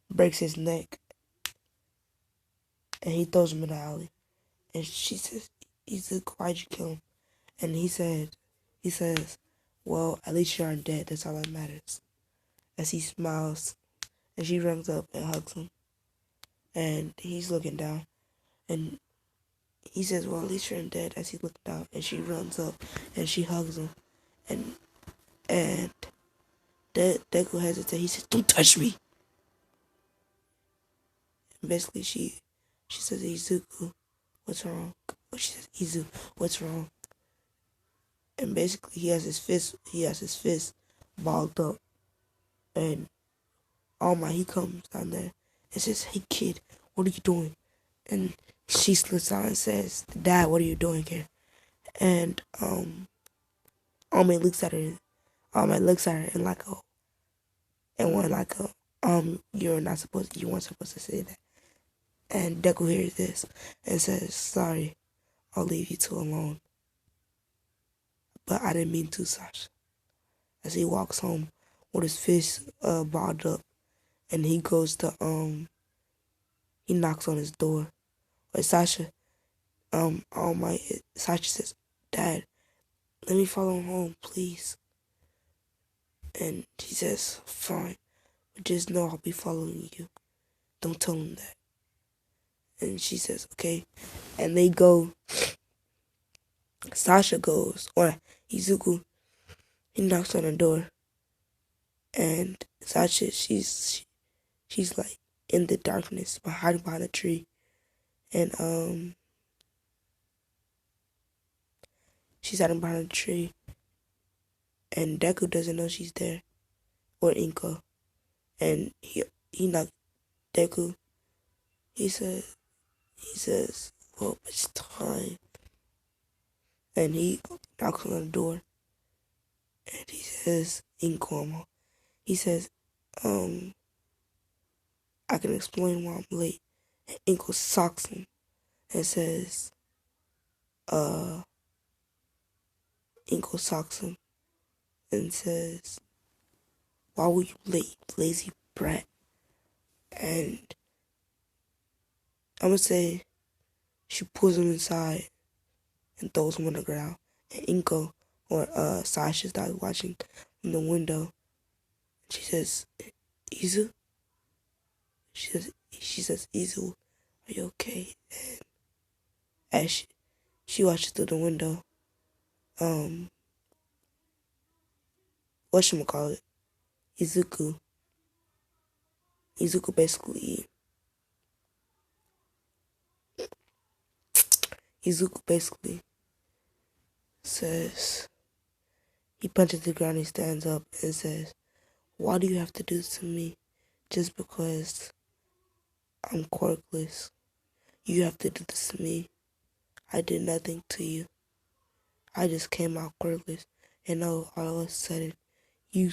breaks his neck, and he throws him in the alley. And she says, why'd you kill him? And he says, well, at least you aren't dead. That's all that matters. As he smiles, and she runs up and hugs him, and he's looking down, and he says, well, at least you're dead. As he looks down, and she runs up, and she hugs him, and Deku hesitates. He says, don't touch me. And basically, she says, Izuku, what's wrong? She says, Izu, what's wrong? And basically, he has his fist balled up, and All Might, he comes down there and says, hey kid, what are you doing? And she slips out and says, Dad, what are you doing here? And All Might looks at her. All Might looks at her and you weren't supposed to say that. And Deku hears this and says, sorry, I'll leave you two alone. But I didn't mean to, Sasha. As he walks home with his fist balled up, and he goes to he knocks on his door. But Sasha says, Dad, let me follow him home, please. And he says, fine, but just know I'll be following you. Don't tell him that. And she says, okay. And they go. Sasha goes, or Izuku, he knocks on the door. And Sasha, she's like in the darkness, hiding behind a tree. And she's hiding behind a tree. And Deku doesn't know she's there. Or Inko. And he knocked Deku. He says, well, it's time. And he knocks on the door. And he says, Inko. He says, I can explain why I'm late. And Inko socks him and says, Inko socks him and says, why were you late, lazy brat? And I'm gonna say she pulls him inside and throws him on the ground. And Inko, or Sasha, starts watching from the window. She says, Izu? she says, Izu, are you okay? And as she watches through the window, whatchamacallit, Izuku. Izuku basically says, he punches the ground, he stands up and says, why do you have to do this to me just because I'm quirkless? You have to do this to me. I did nothing to you. I just came out quirkless, and all of a sudden, you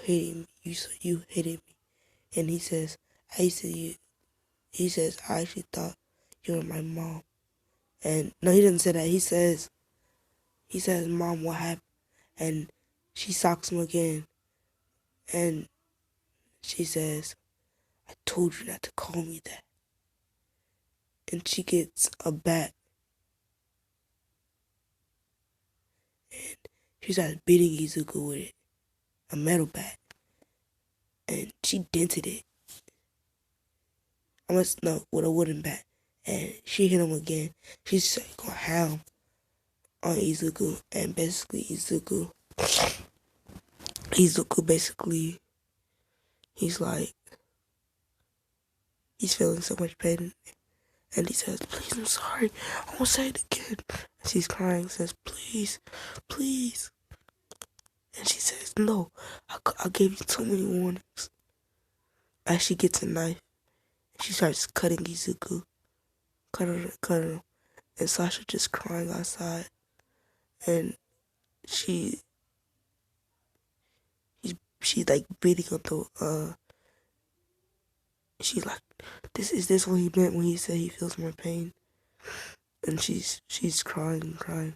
hating me. You hated me. And he says, he says, I actually thought you were my mom. And no, he didn't say that. He says, Mom, what happened? And she socks him again. And she says, I told you not to call me that. And she gets a bat. And she starts beating Izuku with it. A metal bat. And she dented it. With a wooden bat. And she hit him again. She's going ham on Izuku. And basically Izuku basically, he's feeling so much pain. And he says, please, I'm sorry. I won't say it again. And she's crying, says, please, please. And she says, no, I gave you too many warnings. As she gets a knife, she starts cutting Izuku. Cutting him. And Sasha just crying outside. And she's like beating up she's like, is this what he meant when he said he feels more pain? And she's crying and crying.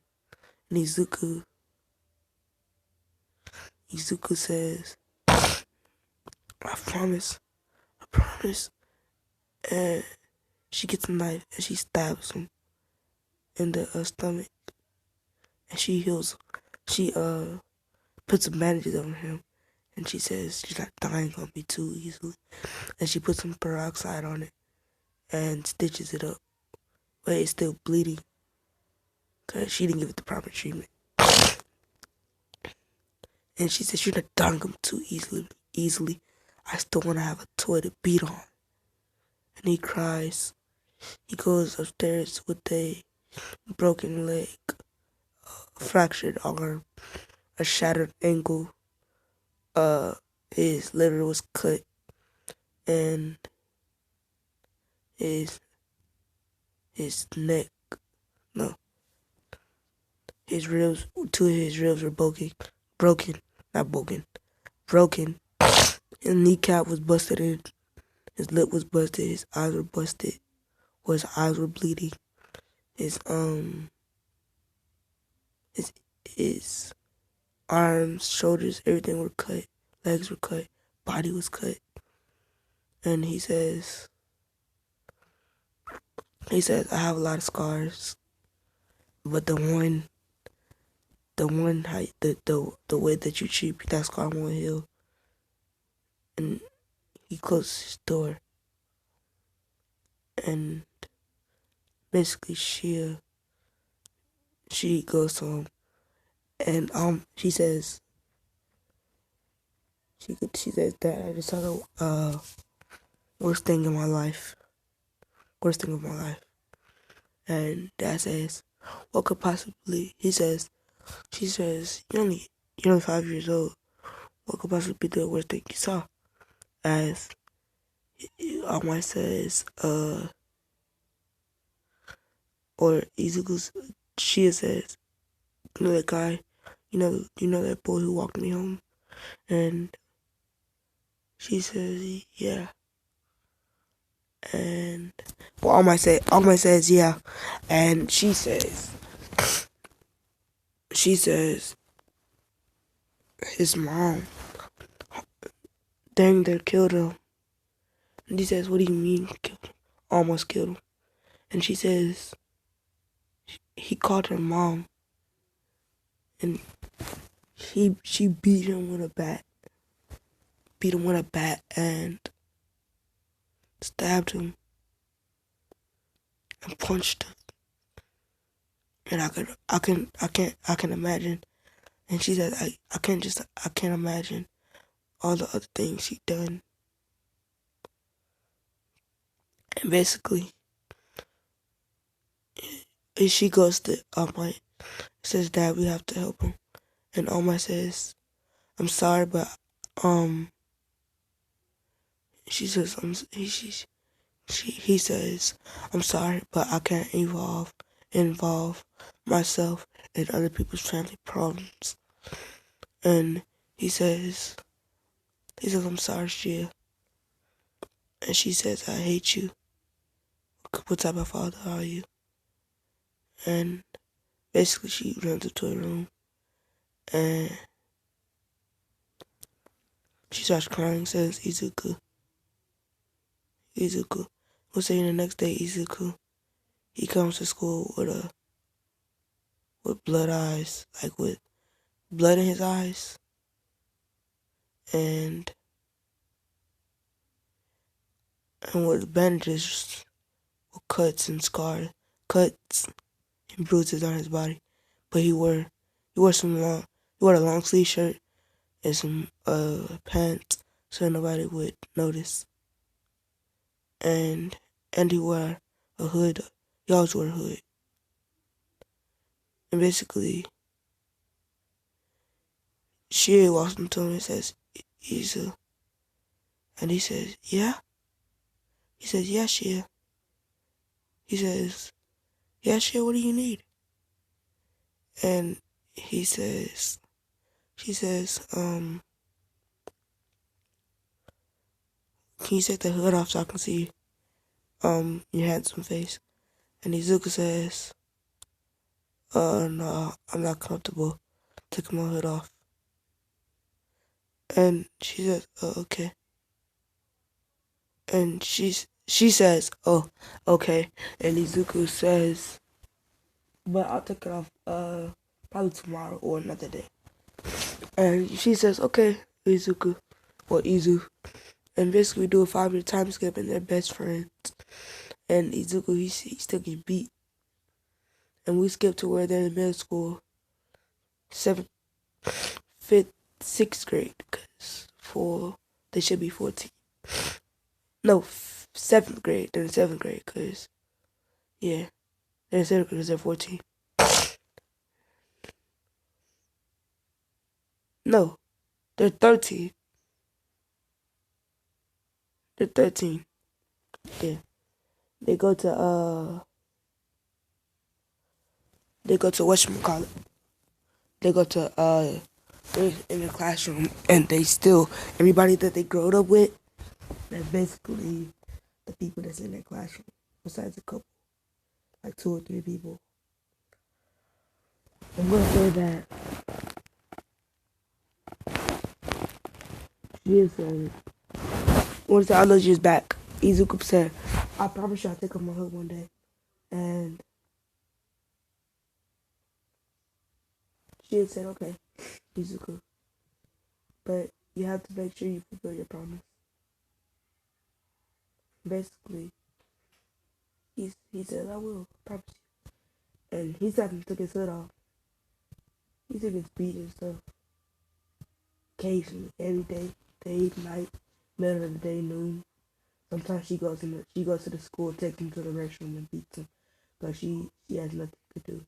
And Izuku says, I promise. And she gets a knife and she stabs him in the stomach. And she heals. She puts some bandages on him. And she says she's not dying on me too easily. And she puts some peroxide on it and stitches it up. But it's still bleeding. Because she didn't give it the proper treatment. And she says you're not dying him too easily. I still want to have a toy to beat on. And he cries. He goes upstairs with a broken leg, a fractured arm, a shattered ankle. His liver was cut, and his neck, no, two of his ribs were broken. His kneecap was busted in, his lip was busted, his eyes were busted, or his eyes were bleeding. His arms, shoulders, everything were cut. Legs were cut. Body was cut. And he says, I have a lot of scars, but the way that you treat me, that scar won't heal. And he closes his door. And basically she goes to him. And she says that I just saw the worst thing of my life. And Dad says, what could possibly, she says, you're only 5 years old. What could possibly be the worst thing you saw? As Almighty says, or Izuku's, Shia says, you know that guy, you know that boy who walked me home? And she says, yeah. And well, Almighty says, yeah. And she says, his mom dang near killed him. And he says, what do you mean killed him? Almost killed him. And she says, he called her mom. And she beat him with a bat. And stabbed him and punched him. And I can imagine. And she said, I can't imagine all the other things she done. And basically, she goes to Almighty, says, Dad, we have to help him. And Almighty says, I'm sorry, but, she says, he says, I'm sorry, but I can't involve myself in other people's family problems. And he says, I'm sorry, Shia. And she says, I hate you. What type of father are you? And basically she runs into a room and she starts crying, says, Izuku. We'll say the next day, Izuku, he comes to school with blood eyes, like with blood in his eyes. And with bandages, with cuts and bruises on his body. But he wore a long sleeve shirt and some pants so nobody would notice. And he wore a hood. He always wore a hood. And basically, she walks up to him and says, Izu. And he says, yeah? He says, yeah, Shia. He says, yeah, Shia, what do you need? And she says, can you take the hood off so I can see your handsome face? And Izuku says, no, I'm not comfortable taking my hood off. And she says, oh, okay. And she says, oh, okay. And Izuku says, but I'll take it off probably tomorrow or another day. And she says, okay, Izuku, or Izu. And basically we do a 5-minute time skip and they're best friends. And Izuku, he still gets beat. And we skip to where they're in middle school, 7th, 5th, 6th grade, because they should be 14. No, 7th grade, they're in 7th grade, because, yeah, they're in 7th grade because they're 14. No, they're 13. They're 13. Yeah. They go to whatchamacallit. They go to they're in the classroom and they still everybody that they growed up with, that's basically the people that's in their classroom. Besides a couple. Like 2 or 3 people. I'm gonna say that she is once I know she's back. Izuku said, I promise you I'll take off my hood one day. And she had said, okay, Izuku. But you have to make sure you fulfill your promise. Basically, he said, I will, promise you. And he sat and took his hood off. He took his beat and stuff. Occasionally, every day, night, middle of the day, noon. Sometimes she goes to the school, takes him to the restroom and beats him. Because she has nothing to do.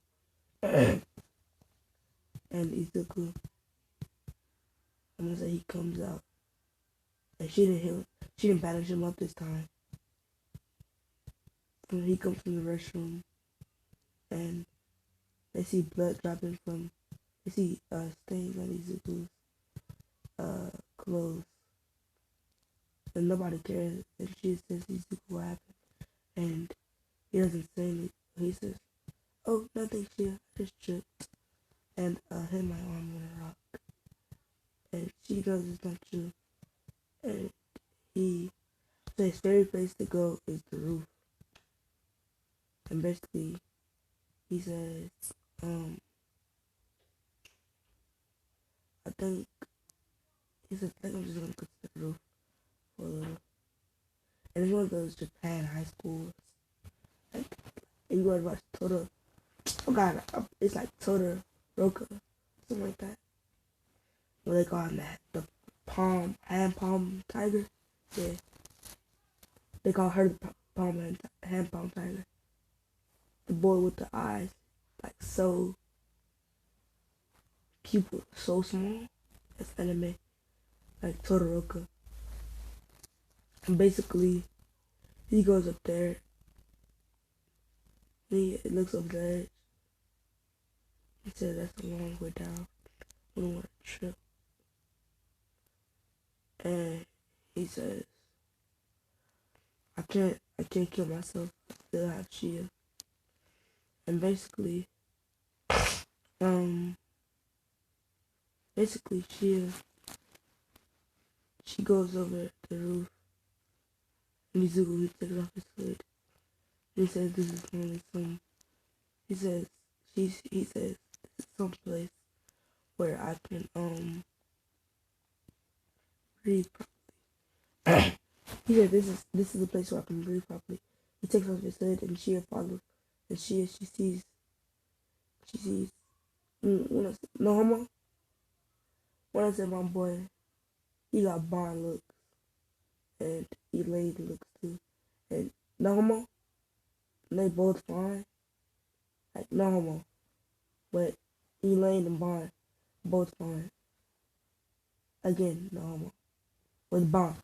And Izuku, I'm gonna say he comes out. And she didn't banish him up this time. And he comes from the restroom and they see blood dropping they see stains on Izuku's clothes. And nobody cares. And she says, Izuku, what happened? And he doesn't say anything. He says, oh, nothing, she just tripped. And hit my arm with a rock. And she knows it's not true. And so his favorite place to go is the roof. And basically, he says, I think I'm just gonna go to the roof for a little. and it's one of those Japan high schools. Like, and you gotta watch Total. Oh God, it's like Total Roka, something like that. What they call that? The hand palm tiger. Yeah, they call her the hand palm tiger. The boy with the eyes, like so pupil so small. That's anime, like Todoroka. And basically, he goes up there. He looks up the edge. He said that's a long way down. We don't want to trip. And he says, I can't kill myself. I still have Chia. And um, basically Chia, she goes over the roof. And Mizuku takes off his hood. And he says, this is only some. He says, he says, this is some place where I can breathe properly. He said, this is a place where I can breathe properly. He takes off his hood and Chia follows. And she sees. No homo. When I said my boy, he got Bond looks and Elaine looks too. And no homo, they both fine. Like no homo, but Elaine and Bond both fine. Again, no homo with Bond,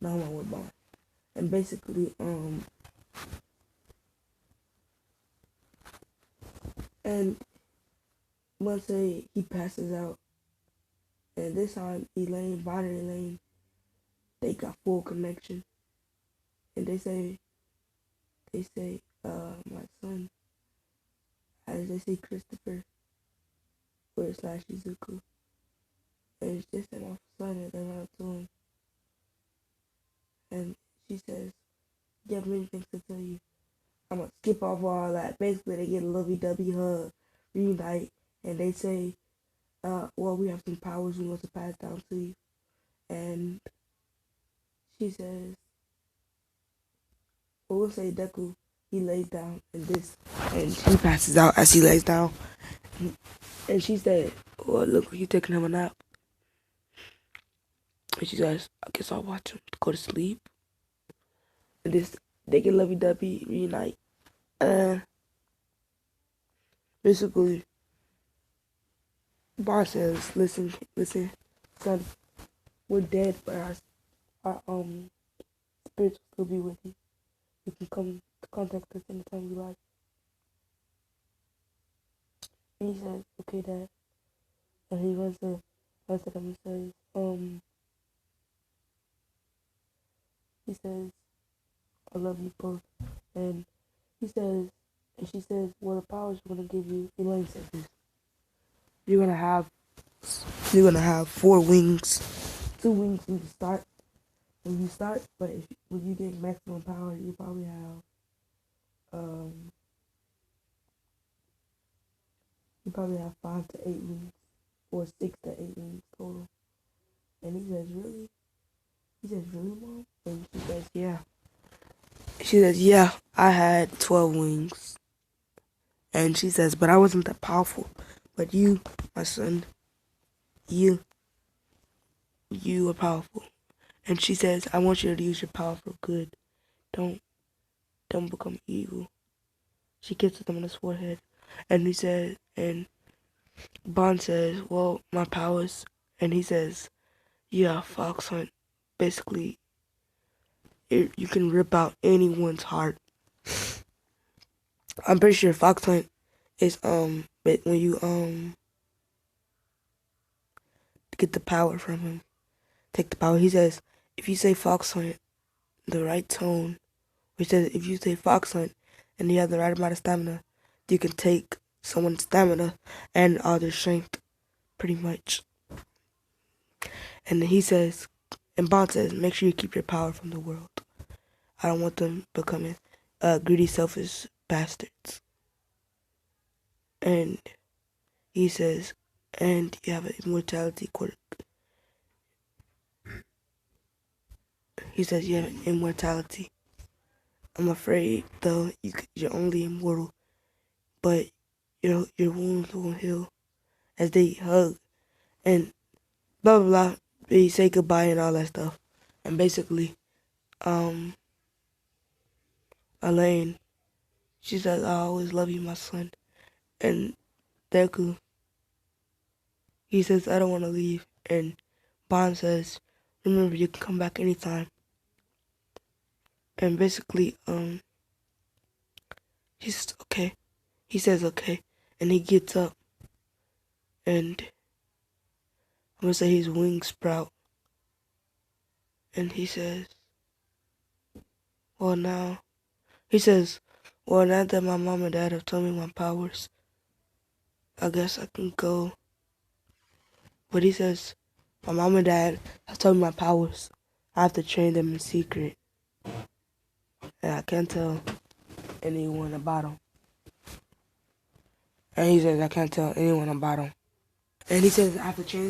no homo with Bond. And basically, and once he passes out, and this time Bond and Elaine, they got full connection. And they say, my son, as they say Christopher, / Izuku. And it's just my son and they're not doing. And she says, you have many things to tell you. I'm gonna skip off all that. Basically, they get a lovey-dovey hug, reunite, and they say, well, we have some powers we want to pass down to you. And she says, well, we'll say Deku, he lays down and he passes out as he lays down. And she said, well, look, you taking him a nap. And she says, I guess I'll watch him go to sleep. And they get lovey-dovey, reunite. Basically, Bar says, listen, son, we're dead, but our spirits will still be with you. You can come to contact us anytime you like. And he says, okay, Dad. And he runs to them and says, he says, I love you both. And he says, and she says, well, the powers we're gonna give you, Elaine said this. You're gonna have 4 wings. 2 wings when you start, but when you get maximum power, you probably have um 5 to 8 wings, or 6 to 8 wings total. And he says, really? He says, really, Mom? And she says, yeah. She says, yeah, I had 12 wings. And she says, but I wasn't that powerful. But you, my son, you are powerful. And she says, I want you to use your power for good. Don't become evil. She kisses him on his forehead. And he says, and Bond says, well, my powers. And he says, yeah, fox hunt. Basically, you can rip out anyone's heart. I'm pretty sure fox hunt is, but when you, get the power from him, take the power. He says, if you say fox hunt, the right tone, he says, if you say fox hunt and you have the right amount of stamina, you can take someone's stamina and all their strength, pretty much. And he says, and Bond says, make sure you keep your power from the world. I don't want them becoming greedy, selfish bastards. And he says, and you have an immortality quirk. he says you have immortality. I'm afraid, though, you're only immortal, but your wounds won't heal. As they hug and blah blah blah, they say goodbye and all that stuff. And basically, Elaine, she says, "I always love you, my son." And Deku, he says, "I don't want to leave." And Bond says, "Remember, you can come back anytime." And basically, he says, "Okay." He says, "Okay," and he gets up, and I'm gonna say his wings sprout, and he says, "Well, now," he says, "Well, now that my mom and dad have told me my powers, I guess I can go." But he says, "My mom and dad have told me my powers. I have to train them in secret, and I can't tell anyone about them." And he says, "I can't tell anyone about them." And he says, "I have to train